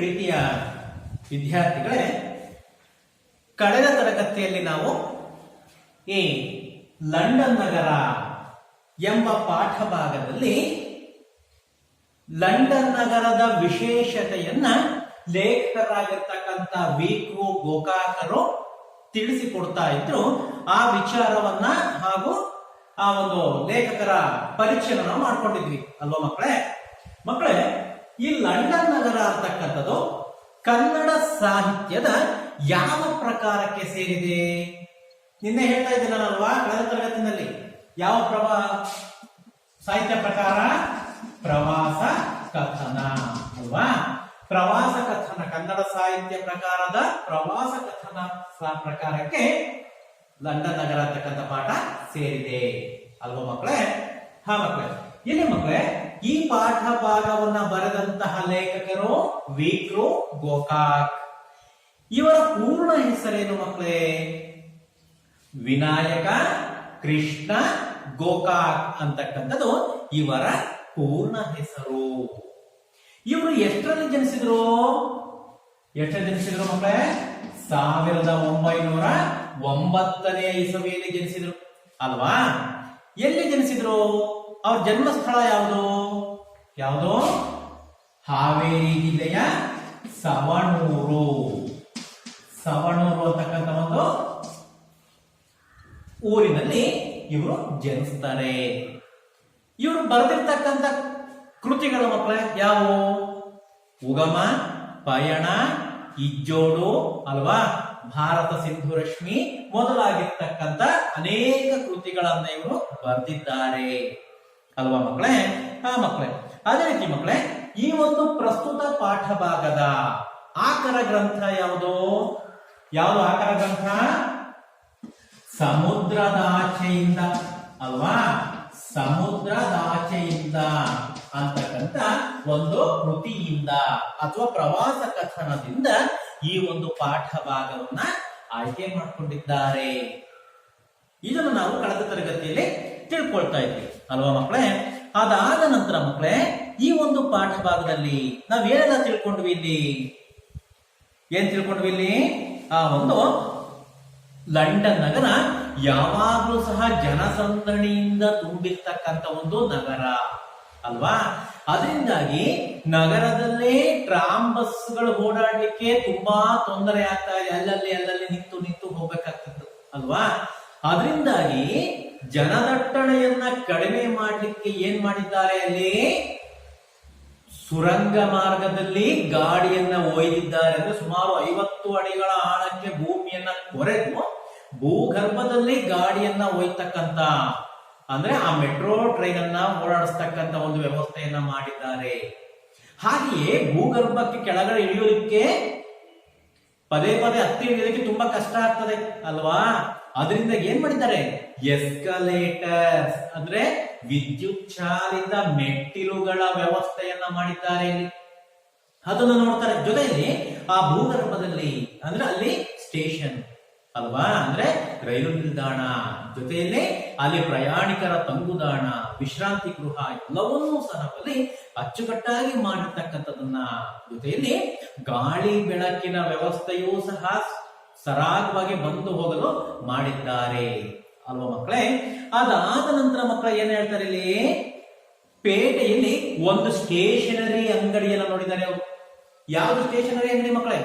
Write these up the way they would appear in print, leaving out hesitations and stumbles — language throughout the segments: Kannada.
ಪ್ರೀತಿಯ ವಿದ್ಯಾರ್ಥಿಗಳೇ, ಕಳೆದ ತರಗತಿಯಲ್ಲಿ ನಾವು ಈ ಲಂಡನ್ ನಗರ ಎಂಬ ಪಾಠ ಭಾಗದಲ್ಲಿ ಲಂಡನ್ ನಗರದ ವಿಶೇಷತೆಯನ್ನ ಲೇಖಕರಾಗಿರ್ತಕ್ಕಂಥ ವಿ.ಕೃ. ಗೋಕಾಕರು ತಿಳಿಸಿಕೊಡ್ತಾ ಇದ್ರು. ಆ ವಿಚಾರವನ್ನ ಹಾಗೂ ಆ ಒಂದು ಲೇಖಕರ ಪರಿಚಯನ ನಾವು ಮಾಡ್ಕೊಂಡಿದ್ವಿ ಅಲ್ವಾ ಮಕ್ಕಳೇ. ಈ ಲಂಡನ್ ನಗರ ಅಂತಕ್ಕಂಥದ್ದು ಕನ್ನಡ ಸಾಹಿತ್ಯದ ಯಾವ ಪ್ರಕಾರಕ್ಕೆ ಸೇರಿದೆ? ನಿನ್ನೆ ಹೇಳ್ತಾ ಇದ್ದೆ ನಾನಲ್ವಾ ಕಳೆದ ತರಗತಿನಲ್ಲಿ. ಯಾವ ಸಾಹಿತ್ಯ ಪ್ರಕಾರ? ಪ್ರವಾಸ ಕಥನ ಅಲ್ವಾ. ಪ್ರವಾಸ ಕಥನ, ಕನ್ನಡ ಸಾಹಿತ್ಯ ಪ್ರಕಾರದ ಪ್ರವಾಸ ಕಥನ ಪ್ರಕಾರಕ್ಕೆ ಲಂಡನ್ ನಗರ ಅಂತಕ್ಕಂಥ ಪಾಠ ಸೇರಿದೆ ಅಲ್ವಾ ಮಕ್ಕಳೇ. ಇಲ್ಲಿ ಮಕ್ಕಳೇ, ಈ ಪಾಠ ಭಾಗವನ್ನ ಬರೆದಂತಹ ಲೇಖಕರು ವಿ.ಕೃ. ಗೋಕಾಕ್. ಇವರ ಪೂರ್ಣ ಹೆಸರೇನು ಮಕ್ಕಳೇ? ವಿನಾಯಕ ಕೃಷ್ಣ ಗೋಕಾಕ್ ಅಂತಕ್ಕಂಥದ್ದು ಇವರ ಪೂರ್ಣ ಹೆಸರು. ಇವರು ಎಷ್ಟರಲ್ಲಿ ಜನಿಸಿದ್ರು ಮಕ್ಕಳೇ? 1909ನೇ ಇಸವಿಯಲ್ಲಿ ಜನಿಸಿದ್ರು ಅಲ್ವಾ. ಎಲ್ಲಿ ಜನಿಸಿದ್ರು? ಅವ್ರ ಜನ್ಮಸ್ಥಳ ಯಾವುದು? ಹಾವೇರಿ ಜಿಲ್ಲೆಯ ಸವಣೂರು ಅಂತಕ್ಕಂಥ ಒಂದು ಊರಿನಲ್ಲಿ ಇವರು ಜನಿಸ್ತಾರೆ. ಇವರು ಬರೆದಿರ್ತಕ್ಕಂಥ ಕೃತಿಗಳು ಮಕ್ಕಳೇ ಯಾವುವು? ಉಗಮ, ಪಯಣ, ಇಜ್ಜೋಡು ಅಲ್ವಾ, ಭಾರತ ಸಿಂಧು ರಶ್ಮಿ ಮೊದಲಾಗಿರ್ತಕ್ಕಂಥ ಅನೇಕ ಕೃತಿಗಳನ್ನ ಇವರು ಬರೆದಿದ್ದಾರೆ ಅಲ್ವಾ ಮಕ್ಕಳೇ. ಅದೇ ರೀತಿ ಮಕ್ಕಳೇ, ಈ ಒಂದು ಪ್ರಸ್ತುತ ಪಾಠ ಭಾಗದ ಆಕರ ಗ್ರಂಥ ಯಾವುದು ಆಕರ ಗ್ರಂಥ? ಸಮುದ್ರದಾಚೆಯಿಂದ ಅಲ್ವಾ, ಸಮುದ್ರದಾಚೆಯಿಂದ ಅಂತಕ್ಕಂಥ ಒಂದು ಕೃತಿಯಿಂದ ಅಥವಾ ಪ್ರವಾಸ ಕಥನದಿಂದ ಈ ಒಂದು ಪಾಠ ಭಾಗವನ್ನ ಆಯ್ಕೆ ಮಾಡಿಕೊಂಡಿದ್ದಾರೆ. ಇದನ್ನು ನಾವು ಕಳೆದ ತರಗತಿಯಲ್ಲಿ ತಿಳ್ಕೊಳ್ತಾ ಇದ್ವಿ ಅಲ್ವಾ ಮಕ್ಕಳೇ. ಅದಾದ ನಂತರ ಮಕ್ಕಳೇ, ಈ ಒಂದು ಪಾಠ ಭಾಗದಲ್ಲಿ ನಾವೇನೆಲ್ಲ ತಿಳ್ಕೊಂಡ್ವಿ? ಏನ್ ತಿಳ್ಕೊಂಡ್ವಿ ಇಲ್ಲಿ? ಆ ಒಂದು ಲಂಡನ್ ನಗರ ಯಾವಾಗ್ಲೂ ಸಹ ಜನಸಂದಣಿಯಿಂದ ತುಂಬಿರ್ತಕ್ಕಂಥ ಒಂದು ನಗರ ಅಲ್ವಾ. ಅದರಿಂದಾಗಿ ನಗರದಲ್ಲೇ ಟ್ರಾಮ್ ಬಸ್ಗಳು ಓಡಾಡ್ಲಿಕ್ಕೆ ತುಂಬಾ ತೊಂದರೆ ಆಗ್ತಾ ಇದೆ. ಅಲ್ಲಲ್ಲಿ ನಿಂತು ಹೋಗ್ಬೇಕಾಗ್ತದೆ ಅಲ್ವಾ. ಅದರಿಂದಾಗಿ ಜನದಟ್ಟಣೆಯನ್ನ ಕಡಿಮೆ ಮಾಡ್ಲಿಕ್ಕೆ ಏನ್ ಮಾಡಿದ್ದಾರೆ? ಅಲ್ಲಿ ಸುರಂಗ ಮಾರ್ಗದಲ್ಲಿ ಗಾಡಿಯನ್ನ ಒಯ್ದಿದ್ದಾರೆ. ಅಂದ್ರೆ ಸುಮಾರು 50 ಅಡಿಗಳ ಆಳಕ್ಕೆ ಭೂಮಿಯನ್ನ ಕೊರೆದು ಭೂಗರ್ಭದಲ್ಲಿ ಗಾಡಿಯನ್ನ ಒಯ್ತಕ್ಕಂತ, ಅಂದ್ರೆ ಆ ಮೆಟ್ರೋ ಟ್ರೈನ್ ಅನ್ನ ಓಡಾಡಿಸ್ತಕ್ಕಂತ ಒಂದು ವ್ಯವಸ್ಥೆಯನ್ನ ಮಾಡಿದ್ದಾರೆ. ಹಾಗೆಯೇ ಭೂಗರ್ಭಕ್ಕೆ ಕೆಳಗಡೆ ಇಳಿಯೋದಕ್ಕೆ ಪದೇ ಹತ್ತಿ ಇಳಿಯೋದಕ್ಕೆ ತುಂಬಾ ಕಷ್ಟ ಆಗ್ತದೆ ಅಲ್ವಾ. ಅದರಿಂದ ಏನ್ ಮಾಡಿದ್ದಾರೆ? ಎಸ್ಕಲೇಟರ್ಸ್ ಅಂದ್ರೆ ವಿದ್ಯುತ್ ಚಾಲಿತ ಮೆಟ್ಟಿಲುಗಳ ವ್ಯವಸ್ಥೆಯನ್ನ ಮಾಡಿದ್ದಾರೆ. ಅದನ್ನು ನೋಡ್ತಾರೆ. ಜೊತೆಯಲ್ಲಿ ಆ ಭೂಗರ್ಭದಲ್ಲಿ ಅಂದ್ರೆ ಅಲ್ಲಿ ಸ್ಟೇಷನ್ ಅಲ್ವಾ, ಅಂದ್ರೆ ರೈಲು ನಿಲ್ದಾಣ, ಜೊತೆಯಲ್ಲಿ ಅಲ್ಲಿ ಪ್ರಯಾಣಿಕರ ತಂಗುದಾಣ, ವಿಶ್ರಾಂತಿ ಗೃಹ ಎಲ್ಲವನ್ನೂ ಸಹ ಅಲ್ಲಿ ಅಚ್ಚುಕಟ್ಟಾಗಿ ಮಾಡಿರ್ತಕ್ಕಂಥದನ್ನ, ಜೊತೆಯಲ್ಲಿ ಗಾಳಿ ಬೆಳಕಿನ ವ್ಯವಸ್ಥೆಯೂ ಸಹ ಸರಾಗವಾಗಿ ಬಂದು ಹೋಗಲು ಮಾಡಿದ್ದಾರೆ ಅಲ್ವಾ ಮಕ್ಕಳೇ. ಅದಾದ ನಂತರ ಮಕ್ಕಳ ಏನ್ ಹೇಳ್ತಾರೆ ಇಲ್ಲಿ? ಪೇಟೆಯಲ್ಲಿ ಒಂದು ಸ್ಟೇಷನರಿ ಅಂಗಡಿಯನ್ನು ನೋಡಿದ್ದಾರೆ ಅವರು. ಯಾವುದು ಸ್ಟೇಷನರಿ ಅಂಗಡಿ ಮಕ್ಕಳೇ?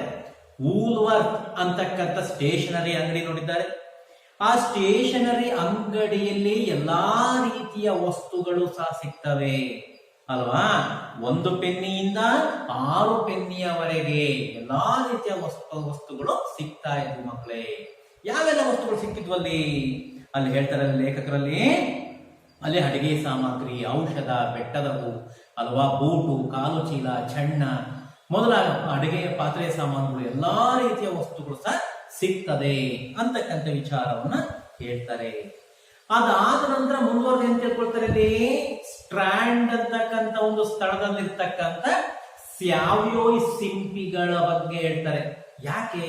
ವೂಲ್ವರ್ತ್ ಅಂತಕ್ಕಂಥ ಸ್ಟೇಷನರಿ ಅಂಗಡಿ ನೋಡಿದ್ದಾರೆ. ಆ ಸ್ಟೇಷನರಿ ಅಂಗಡಿಯಲ್ಲಿ ಎಲ್ಲಾ ರೀತಿಯ ವಸ್ತುಗಳು ಸಹ ಸಿಗ್ತವೆ ಅಲ್ವಾ. 1 ಪೆನ್ನಿಯಿಂದ 6 ಪೆನ್ನಿಯವರೆಗೆ ಎಲ್ಲಾ ರೀತಿಯ ವಸ್ತುಗಳು ಸಿಗ್ತಾ ಇದ್ವು ಮಕ್ಕಳೇ. ಯಾವೆಲ್ಲ ವಸ್ತುಗಳು ಸಿಕ್ಕಿದ್ವಲ್ಲಿ? ಅಲ್ಲಿ ಹೇಳ್ತಾರೆ ಲೇಖಕರಲ್ಲಿ, ಅಲ್ಲಿ ಅಡಿಗೆ ಸಾಮಗ್ರಿ, ಔಷಧ, ಬೆಟ್ಟದ ಹೂ ಅಲ್ವಾ, ಬೂಟು, ಕಾಲು ಚೀಲ, ಚಣ್ಣ ಮೊದಲಾದ ಅಡಿಗೆ ಪಾತ್ರೆ ಸಾಮಾನುಗಳು ಎಲ್ಲಾ ರೀತಿಯ ವಸ್ತುಗಳು ಸಹ ಸಿಗ್ತದೆ ಅಂತಕ್ಕಂಥ ವಿಚಾರವನ್ನ ಹೇಳ್ತಾರೆ. ಅದಾದ ನಂತರ ಮುಂದುವರೆದು ಏನ್ ತಿಳ್ಕೊಳ್ತಾರೆ? ಇಲ್ಲಿ ಸ್ಟ್ರಾಂಡ್ ಅಂತಕ್ಕಂಥ ಒಂದು ಸ್ಥಳದಲ್ಲಿ ಇರ್ತಕ್ಕಂಥ ಸ್ಯಾವಿಯೋಯ್ ಸಿಂಪಿಗಳ ಬಗ್ಗೆ ಹೇಳ್ತಾರೆ. ಯಾಕೆ?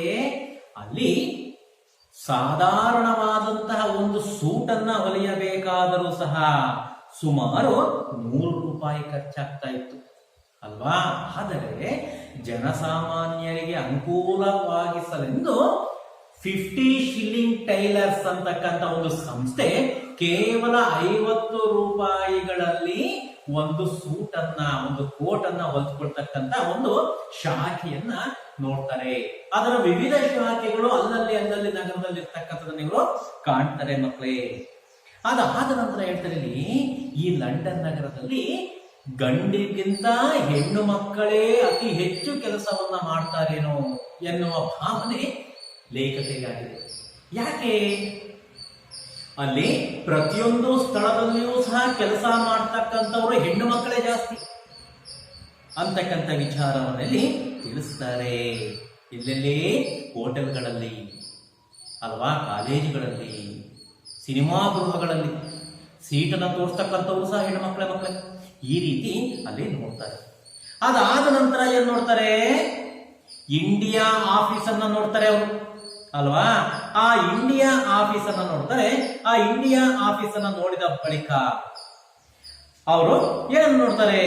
ಅಲ್ಲಿ ಸಾಧಾರಣವಾದಂತಹ ಒಂದು ಸೂಟನ್ನ ಹೊಲಿಯಬೇಕಾದರೂ ಸಹ ಸುಮಾರು 100 ರೂಪಾಯಿ ಖರ್ಚಾಗ್ತಾ ಇತ್ತು ಅಲ್ವಾ? ಆದರೆ ಜನಸಾಮಾನ್ಯರಿಗೆ ಅನುಕೂಲವಾಗಿಸಲೆಂದು 50 ಶಿಲ್ಲಿಂಗ್ ಟೈಲರ್ಸ್ ಅಂತಕ್ಕಂಥ ಒಂದು ಸಂಸ್ಥೆ ಕೇವಲ 50 ರೂಪಾಯಿಗಳಲ್ಲಿ ಒಂದು ಸೂಟ್ ಅನ್ನ, ಒಂದು ಕೋಟ್ ಅನ್ನ ಹೊಲ್ಕೊಳ್ತಕ್ಕಂಥ ಒಂದು ಶಾಖೆಯನ್ನ ನೋಡ್ತಾರೆ. ಅದರ ವಿವಿಧ ಶಾಖೆಗಳು ಅಲ್ಲಲ್ಲಿ ನಗರದಲ್ಲಿ ಇರ್ತಕ್ಕಂಥದ್ದನ್ನ ಇವರು ಕಾಣ್ತಾರೆ ಮಕ್ಕಳೇ. ಅದಾದ ನಂತರ ಹೇಳ್ತಾರೆ, ಇಲ್ಲಿ ಈ ಲಂಡನ್ ನಗರದಲ್ಲಿ ಗಂಡಿಗಿಂತ ಹೆಣ್ಣು ಮಕ್ಕಳೇ ಅತಿ ಹೆಚ್ಚು ಕೆಲಸವನ್ನ ಮಾಡ್ತಾರೇನೋ ಎನ್ನುವ ಭಾವನೆ ಲೇಖಕರಿಗಾಗಿದೆ. ಯಾಕೆ? ಅಲ್ಲಿ ಪ್ರತಿಯೊಂದು ಸ್ಥಳದಲ್ಲಿಯೂ ಸಹ ಕೆಲಸ ಮಾಡ್ತಕ್ಕಂಥವರು ಹೆಣ್ಣು ಮಕ್ಕಳೇ ಜಾಸ್ತಿ ಅಂತಕ್ಕಂಥ ವಿಚಾರವನ್ನಲ್ಲಿ ತಿಳಿಸ್ತಾರೆ. ಎಲ್ಲೆಲ್ಲಿ? ಹೋಟೆಲ್ಗಳಲ್ಲಿ ಅಲ್ವಾ, ಕಾಲೇಜುಗಳಲ್ಲಿ, ಸಿನಿಮಾ ಗೃಹಗಳಲ್ಲಿ ಸೀಟನ್ನು ತೋರಿಸ್ತಕ್ಕಂಥವ್ರು ಸಹ ಹೆಣ್ಣು ಮಕ್ಕಳೇ. ಈ ರೀತಿ ಅಲ್ಲಿ ನೋಡ್ತಾರೆ. ಅದಾದ ನಂತರ ಏನ್ ನೋಡ್ತಾರೆ? ಇಂಡಿಯಾ ಆಫೀಸ್ ಅನ್ನ ನೋಡ್ತಾರೆ ಅವರು ಅಲ್ವಾ. ಆ ಇಂಡಿಯಾ ಆಫೀಸ್ ಅನ್ನ ನೋಡ್ತಾರೆ. ಆ ಇಂಡಿಯಾ ಆಫೀಸ್ ಅನ್ನ ನೋಡಿದ ಬಳಿಕ ಅವರು ಏನನ್ನು ನೋಡ್ತಾರೆ?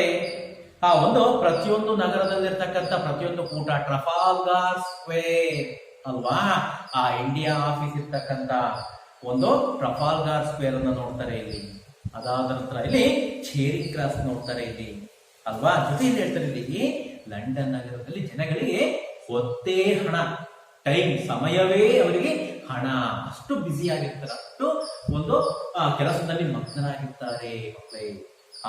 ಆ ಒಂದು ಪ್ರತಿಯೊಂದು ನಗರದಲ್ಲಿರ್ತಕ್ಕಂಥ ಪ್ರತಿಯೊಂದು ಕೂಟ, ಟ್ರಫಾಲ್ಗಾರ್ ಸ್ಕ್ವೇರ್ ಅಲ್ವಾ, ಆ ಇಂಡಿಯಾ ಆಫೀಸ್ ಇರ್ತಕ್ಕಂಥ ಒಂದು ಟ್ರಫಾಲ್ಗಾರ್ ಸ್ಕ್ವೇರ್ ಅನ್ನ ನೋಡ್ತಾರೆ ಇಲ್ಲಿ. ಅದಾದ ನಂತರ ಇಲ್ಲಿ ಚೇರಿಂಗ್ ಕ್ರಾಸ್ ನೋಡ್ತಾರೆ ಇಲ್ಲಿ ಅಲ್ವಾ. ಜೊತೆಯಲ್ಲಿ ಹೇಳ್ತಾರೆ, ಇಲ್ಲಿ ಲಂಡನ್ ನಗರದಲ್ಲಿ ಜನಗಳಿಗೆ ಒತ್ತೇ ಹಣ, ಟೈಮ್, ಸಮಯವೇ ಅವರಿಗೆ ಹಣ. ಅಷ್ಟು ಬ್ಯುಸಿ ಆಗಿರ್ತಾರೆ, ಅಷ್ಟು ಒಂದು ಕೆಲಸದಲ್ಲಿ ಮಗ್ನರಾಗಿರ್ತಾರೆ ಮಕ್ಕಳೇ.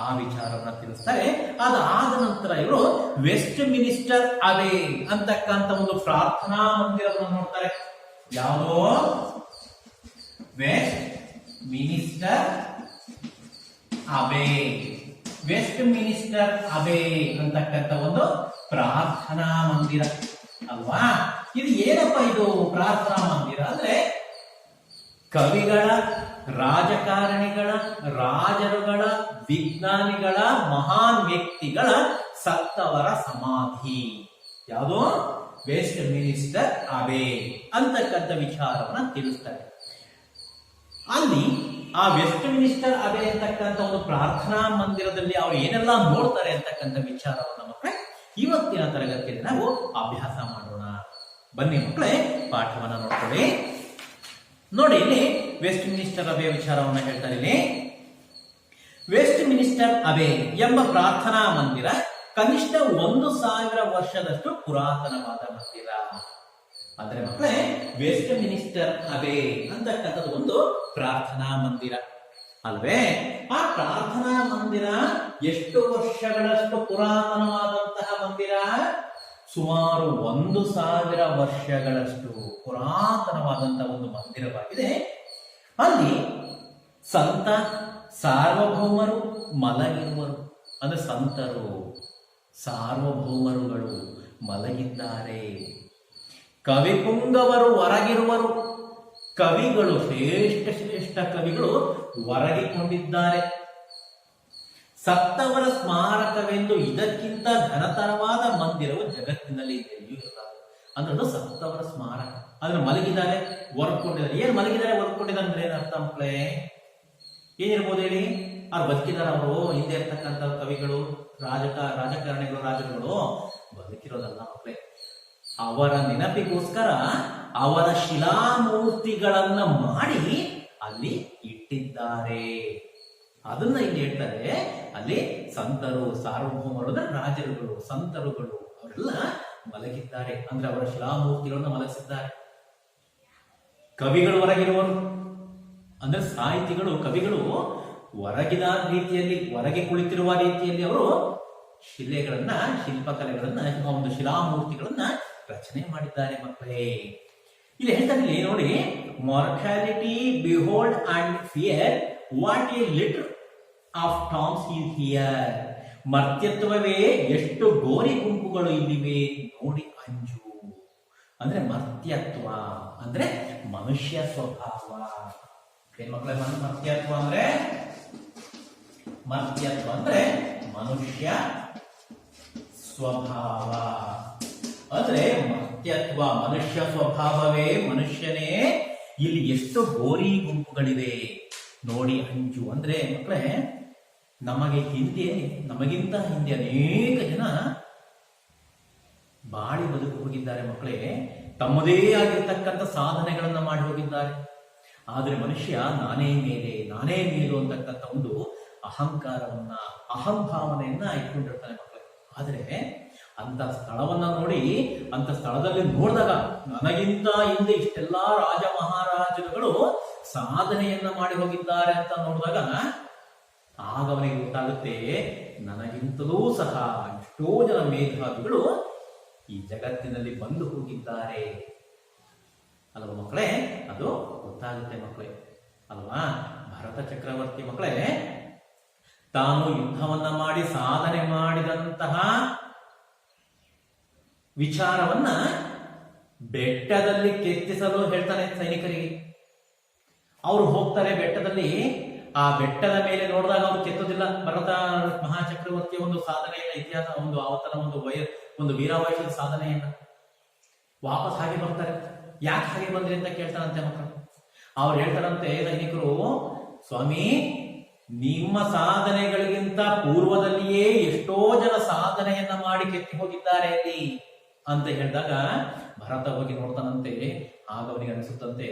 ಆ ವಿಚಾರವನ್ನ ತಿಳಿಸ್ತಾರೆ. ಅದಾದ ನಂತರ ಇವರು ವೆಸ್ಟ್ ಮಿನಿಸ್ಟರ್ ಅಬೇ ಅಂತಕ್ಕಂಥ ಒಂದು ಪ್ರಾರ್ಥನಾ ಮಂದಿರವನ್ನು ನೋಡ್ತಾರೆ. ಯಾವುದೋ ವೆಸ್ಟ್ ಮಿನಿಸ್ಟರ್ ಅಬೇ, ವೆಸ್ಟ್ ಮಿನಿಸ್ಟರ್ ಅಬೇ ಅಂತಕ್ಕಂಥ ಒಂದು ಪ್ರಾರ್ಥನಾ ಮಂದಿರ ಅಲ್ವಾ. ಇದು ಏನಪ್ಪ? ಇದು ಪ್ರಾರ್ಥನಾ ಮಂದಿರ ಅಂದ್ರೆ ಕವಿಗಳ, ರಾಜಕಾರಣಿಗಳ, ರಾಜರುಗಳ, ವಿಜ್ಞಾನಿಗಳ, ಮಹಾನ್ ವ್ಯಕ್ತಿಗಳ ಸತ್ತವರ ಸಮಾಧಿ. ಯಾವುದೋ ವೆಸ್ಟ್ ಮಿನಿಸ್ಟರ್ ಅಬೇ ಅಂತಕ್ಕಂಥ ವಿಚಾರವನ್ನ ತಿಳಿಸ್ತಾರೆ. ಅಲ್ಲಿ ಆ ವೆಸ್ಟ್ ಮಿನಿಸ್ಟರ್ ಅಬೇ ಅಂತಕ್ಕಂಥ ಒಂದು ಪ್ರಾರ್ಥನಾ ಮಂದಿರದಲ್ಲಿ ಅವರು ಏನೆಲ್ಲ ನೋಡ್ತಾರೆ ಅಂತಕ್ಕಂಥ ವಿಚಾರವನ್ನ ಮಕ್ಕಳೇ ಇವತ್ತಿನ ತರಗತಿಯಲ್ಲಿ ನಾವು ಅಭ್ಯಾಸ ಮಾಡೋಣ. ಬನ್ನಿ ಮಕ್ಕಳೇ, ಪಾಠವನ್ನ ನೋಡ್ಕೊಳ್ಳಿ. ನೋಡಿ, ಇಲ್ಲಿ ವೆಸ್ಟ್ ಮಿನಿಸ್ಟರ್ ಅಬೇ ವಿಚಾರವನ್ನ ಹೇಳ್ತಾರೆ. ಇಲ್ಲಿ ವೆಸ್ಟ್ ಮಿನಿಸ್ಟರ್ ಅಬೇ ಎಂಬ ಪ್ರಾರ್ಥನಾ ಮಂದಿರ ಕನಿಷ್ಠ 1000 ವರ್ಷದಷ್ಟು ಪುರಾತನವಾದ ಮಂದಿರ. ಅಂದ್ರೆ ಮಕ್ಕಳೇ, ವೆಸ್ಟ್ ಮಿನಿಸ್ಟರ್ ಅಬೇ ಅಂತಕ್ಕಂಥದ್ದು ಒಂದು ಪ್ರಾರ್ಥನಾ ಮಂದಿರ ಅಲ್ವೇ. ಆ ಪ್ರಾರ್ಥನಾ ಮಂದಿರ ಎಷ್ಟು ವರ್ಷಗಳಷ್ಟು ಪುರಾತನವಾದಂತಹ ಮಂದಿರ? ಸುಮಾರು 1000 ವರ್ಷಗಳಷ್ಟು ಪುರಾತನವಾದಂತಹ ಒಂದು ಮಂದಿರವಾಗಿದೆ. ಅಲ್ಲಿ ಸಂತ ಸಾರ್ವಭೌಮರು ಮಲಗಿರುವರು. ಅಂದ್ರೆ ಸಂತರು, ಸಾರ್ವಭೌಮರುಗಳು ಮಲಗಿದ್ದಾರೆ. ಕವಿಪುಂಗವರು ಹೊರಗಿರುವರು. ಕವಿಗಳು, ಶ್ರೇಷ್ಠ ಕವಿಗಳು ಹೊರಗಿಕೊಂಡಿದ್ದಾರೆ. ಸತ್ತವರ ಸ್ಮಾರಕವೆಂದು ಇದಕ್ಕಿಂತ ಘನತರವಾದ ಮಂದಿರವು ಜಗತ್ತಿನಲ್ಲಿ ಅಂದ್ರೆ ಸತ್ತವರ ಸ್ಮಾರಕ. ಅಂದ್ರೆ ಮಲಗಿದ್ದಾರೆ, ಹೊರಕೊಂಡಿದ್ದಾರೆ. ಏನ್ ಮಲಗಿದ್ದಾರೆ, ಹೊರಕೊಂಡಿದ್ದಾರೆ ಅಂದ್ರೆ ಏನ್ ಅರ್ಥ ಮಕ್ಕಳೇ? ಏನಿರ್ಬೋದು ಹೇಳಿ? ಅವ್ರು ಬದುಕಿದಾರ? ಅವರು ಹಿಂದೆ ಇರ್ತಕ್ಕಂಥ ಕವಿಗಳು, ರಾಜಕಾರಣಿಗಳು, ರಾಜರುಗಳು ಬದುಕಿರೋದಲ್ಲ ಮಕ್ಕಳೇ. ಅವರ ನೆನಪಿಗೋಸ್ಕರ ಅವರ ಶಿಲಾಮೂರ್ತಿಗಳನ್ನ ಮಾಡಿ ಅಲ್ಲಿ ಇಟ್ಟಿದ್ದಾರೆ. ಅದನ್ನ ಇಲ್ಲಿ ಹೇಳ್ತಾರೆ. ಅಲ್ಲಿ ಸಂತರು, ಸಾರ್ವಭೌಮರು ಅಂದ್ರೆ ರಾಜರುಗಳು, ಸಂತರುಗಳು ಅವರೆಲ್ಲ ಮಲಗಿದ್ದಾರೆ. ಅಂದ್ರೆ ಅವರ ಶಿಲಾಮೂರ್ತಿಗಳನ್ನ ಮಲಗಿಸಿದ್ದಾರೆ. ಕವಿಗಳು ಹೊರಗಿರುವರು ಅಂದ್ರೆ ಸಾಹಿತಿಗಳು, ಕವಿಗಳು ಹೊರಗಿದ ರೀತಿಯಲ್ಲಿ, ಹೊರಗೆ ಕುಳಿತಿರುವ ರೀತಿಯಲ್ಲಿ ಅವರು ಶಿಲೆಗಳನ್ನ, ಶಿಲ್ಪಕಲೆಗಳನ್ನ, ಒಂದು ಶಿಲಾಮೂರ್ತಿಗಳನ್ನ ರಚನೆ ಮಾಡಿದ್ದಾರೆ ಮಕ್ಕಳೇ. ಇಲ್ಲಿ ಹೇಳ್ತಾರೆ ನೋಡಿ, mortality behold and fear what a litter of tombs is here. ಮರ್ತ್ಯತ್ವವೇ ಎಷ್ಟು ಗೋರಿ ಗುಂಪುಗಳು ಇಲ್ಲಿವೆ ನೋಡಿ ಅಂಜು. ಅಂದ್ರೆ ಮರ್ತ್ಯತ್ವ ಅಂದ್ರೆ ಮನುಷ್ಯ ಸ್ವಭಾವ. ಮಕ್ಕಳೇ, ಮರ್ತ್ಯತ್ವ ಅಂದ್ರೆ ಮನುಷ್ಯ ಸ್ವಭಾವ. ಅಂದ್ರೆ ಮರ್ತ್ಯತ್ವ, ಮನುಷ್ಯ ಸ್ವಭಾವವೇ, ಮನುಷ್ಯನೇ. ಇಲ್ಲಿ ಎಷ್ಟು ಗೋರಿ ಗುಂಪುಗಳಿವೆ ನೋಡಿ ಅಂಜು. ಅಂದ್ರೆ ಮಕ್ಕಳೇ, ನಮಗಿಂತ ಹಿಂದೆ ಅನೇಕ ಜನ ಬಾಳಿ ಬದುಕು ಹೋಗಿದ್ದಾರೆ ಮಕ್ಕಳೇ. ತಮ್ಮದೇ ಆಗಿರ್ತಕ್ಕಂಥ ಸಾಧನೆಗಳನ್ನ ಮಾಡಿ ಹೋಗಿದ್ದಾರೆ. ಆದರೆ ಮನುಷ್ಯ ನಾನೇ ಮೇಲು ಅಂತಕ್ಕಂಥ ಒಂದು ಅಹಂಕಾರವನ್ನ, ಅಹಂಭಾವನೆಯನ್ನ ಇಟ್ಕೊಂಡಿರ್ತಾನೆ ಮಕ್ಕಳೇ. ಆದರೆ ಅಂತ ಸ್ಥಳವನ್ನ ನೋಡಿ, ಅಂತ ಸ್ಥಳದಲ್ಲಿ ನೋಡಿದಾಗ ನನಗಿಂತ ಹಿಂದೆ ಇಷ್ಟೆಲ್ಲಾ ರಾಜ ಮಹಾರಾಜರುಗಳು ಸಾಧನೆಯನ್ನ ಮಾಡಿ ಹೋಗಿದ್ದಾರೆ ಅಂತ ನೋಡಿದಾಗ ಆಗ ಅವನಿಗೆ ಗೊತ್ತಾಗುತ್ತೆ, ನನಗಿಂತಲೂ ಸಹ ಎಷ್ಟೋ ಜನ ಮೇಧಾವಿಗಳು ಈ ಜಗತ್ತಿನಲ್ಲಿ ಬಂದು ಹೋಗಿದ್ದಾರೆ ಅಲ್ವಾ ಮಕ್ಕಳೇ. ಅದು ಗೊತ್ತಾಗುತ್ತೆ ಮಕ್ಕಳೇ ಅಲ್ವಾ. ಭರತ ಚಕ್ರವರ್ತಿ ಮಕ್ಕಳೇ ತಾನು ಯುದ್ಧವನ್ನ ಮಾಡಿ ಸಾಧನೆ ಮಾಡಿದಂತಹ ವಿಚಾರವನ್ನ ಬೆಟ್ಟದಲ್ಲಿ ಕೆತ್ತಿಸಲು ಹೇಳ್ತಾನೆ ಸೈನಿಕರಿಗೆ. ಅವರು ಹೋಗ್ತಾರೆ ಬೆಟ್ಟದಲ್ಲಿ. ಆ ಬೆಟ್ಟದ ಮೇಲೆ ನೋಡಿದಾಗ ಅವ್ರು ಕೆತ್ತೋದಿಲ್ಲ. ಭರತ ಮಹಾಚಕ್ರವರ್ತಿಯ ಒಂದು ಸಾಧನೆಯನ್ನ, ಇತಿಹಾಸ, ಒಂದು ಆವತನ, ಒಂದು ವೀರಾವೇಶದ ಸಾಧನೆಯನ್ನ ವಾಪಸ್ ಹಾಗೆ ಬರ್ತಾರೆ. ಯಾಕೆ ಹಾಗೆ ಬಂದ್ರಿ ಅಂತ ಕೇಳ್ತಾರಂತೆ ಮಕ್ಕಳು. ಅವ್ರು ಹೇಳ್ತಾರಂತೆ ಸೈನಿಕರು, ಸ್ವಾಮಿ ನಿಮ್ಮ ಸಾಧನೆಗಳಿಗಿಂತ ಪೂರ್ವದಲ್ಲಿಯೇ ಎಷ್ಟೋ ಜನ ಸಾಧನೆಯನ್ನ ಮಾಡಿ ಕೆತ್ತಿ ಹೋಗಿದ್ದಾರೆ ಅಲ್ಲಿ ಅಂತ ಹೇಳಿದಾಗ ಭರತ ಹೋಗಿ ನೋಡ್ತಾನಂತೆ. ಆಗ ಅವನಿಗೆ ಅನಿಸುತ್ತಂತೆ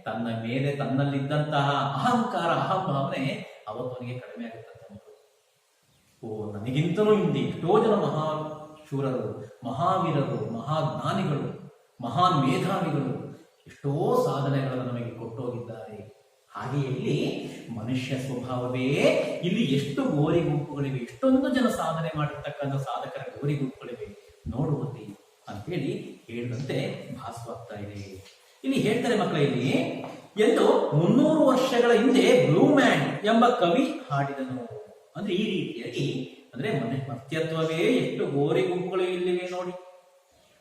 ತನ್ನ ಮೇಲೆ ತನ್ನಲ್ಲಿದ್ದಂತಹ ಅಹಂಕಾರ, ಅಹಂಭಾವನೆ ಅವನಿಗೆ ಕಡಿಮೆ ಆಗುತ್ತಂತೆ ಮಕ್ಕಳು. ನನಗಿಂತಲೂ ಹಿಂದೆ ಎಷ್ಟೋ ಜನ ಮಹಾಶೂರರು, ಮಹಾವೀರರು, ಮಹಾಜ್ಞಾನಿಗಳು, ಮಹಾನ್ ಮೇಧಾವಿಗಳು ಎಷ್ಟೋ ಸಾಧನೆಗಳನ್ನು ನಮಗೆ ಕೊಟ್ಟೋಗಿದ್ದಾರೆ. ಹಾಗೆಯೇ ಇಲ್ಲಿ ಮನುಷ್ಯ ಸ್ವಭಾವವೇ ಇಲ್ಲಿ ಎಷ್ಟು ಗೋರಿ ಗುಂಪುಗಳಿವೆ, ಎಷ್ಟೊಂದು ಜನ ಸಾಧನೆ ಮಾಡಿರ್ತಕ್ಕಂಥ ಸಾಧಕರ ಗೋರಿ ಗುಂಪುಗಳಿವೆ ನೋಡುವಲ್ಲಿ ಅಂತೇಳಿ ಹೇಳಿದಂತೆ ಭಾಸವಾಗ್ತಾ ಇದೆ. ಇಲ್ಲಿ ಹೇಳ್ತಾರೆ ಮಕ್ಕಳ, ಇಲ್ಲಿ ಎಂದು 300 ವರ್ಷಗಳ ಹಿಂದೆ ಬ್ಲೂಮ್ಯಾನ್ ಎಂಬ ಕವಿ ಹಾಡಿದನು. ಅಂದ್ರೆ ಈ ರೀತಿಯಾಗಿ, ಅಂದ್ರೆ ಮರ್ತ್ಯತ್ವವೇ ಎಷ್ಟು ಗೋರಿ ಗುಂಪುಗಳು ಇಲ್ಲಿವೆ ನೋಡಿ.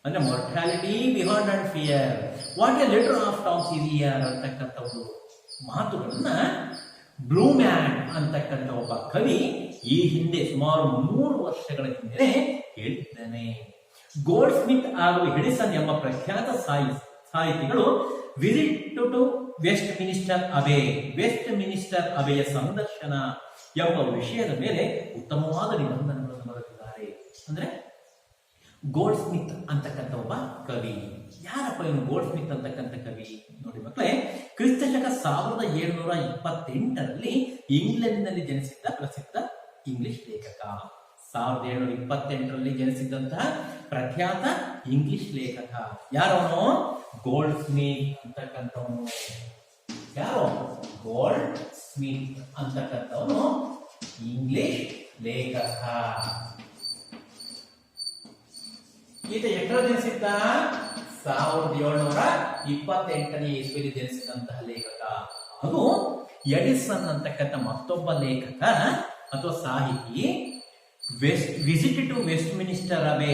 ಅಂದ್ರೆ mortality behold and fear, what a letter of tombs is here ಅಂತಕ್ಕಂಥ ಒಂದು ಮಾತುಗಳನ್ನ ಬ್ಲೂಮ್ಯಾನ್ ಅಂತಕ್ಕಂಥ ಒಬ್ಬ ಕವಿ ಈ ಹಿಂದೆ ಸುಮಾರು 300 ವರ್ಷಗಳ ಹಿಂದೆ ಹೇಳಿದ್ದಾನೆ. ಗೋಲ್ಡ್ ಸ್ಮಿತ್ ಹಾಗೂ ಎಡಿಸನ್ ಎಂಬ ಪ್ರಖ್ಯಾತ ಸಾಹಿತಿಗಳು ವಿಸಿಟ್ ಟು ವೆಸ್ಟ್ ಮಿನಿಸ್ಟರ್ ಅಬೆಯ ಸಂದರ್ಶನ ಎಂಬ ವಿಷಯದ ಮೇಲೆ ಉತ್ತಮವಾದ ನಿಬಂಧನೆಗಳನ್ನು ಬರೆದಿದ್ದಾರೆ. ಅಂದ್ರೆ ಗೋಲ್ಡ್ ಸ್ಮಿತ್ ಅಂತಕ್ಕಂಥ ಒಬ್ಬ ಕವಿ. ಯಾರಪ್ಪ ಇವನು ಗೋಲ್ಡ್ ಸ್ಮಿತ್ ಅಂತಕ್ಕಂಥ ಕವಿ? ನೋಡಿ ಮಕ್ಕಳೇ, ಕ್ರಿಸ್ತಶಕ 1728ರಲ್ಲಿ ಇಂಗ್ಲೆಂಡ್ನಲ್ಲಿ ಜನಿಸಿದ್ದ ಪ್ರಸಿದ್ಧ ಇಂಗ್ಲಿಷ್ ಲೇಖಕ. 1728ರಲ್ಲಿ ಜನಿಸಿದಂತಹ ಪ್ರಖ್ಯಾತ ಇಂಗ್ಲಿಷ್ ಲೇಖಕ. ಯಾರವನು? ಗೋಲ್ಡ್ ಸ್ಮಿತ್ ಅಂತಕ್ಕಂಥವನು. ಯಾರು? ಗೋಲ್ಡ್ ಸ್ಮಿತ್ ಅಂತಕ್ಕಂಥವನು ಇಂಗ್ಲಿಷ್ ಲೇಖಕ. ಈತ ಎಷ್ಟರ ಜನಿಸಿದ್ದ? 1728ನೇ ಇಸ್ವಿಯಲ್ಲಿ ಜನಿಸಿದಂತಹ ಲೇಖಕ. ಅದು ಎಡಿಸನ್ ಅಂತಕ್ಕಂಥ ಮತ್ತೊಬ್ಬ ಲೇಖಕ ಅಥವಾ ಸಾಹಿತಿ visit to Westminster Abbey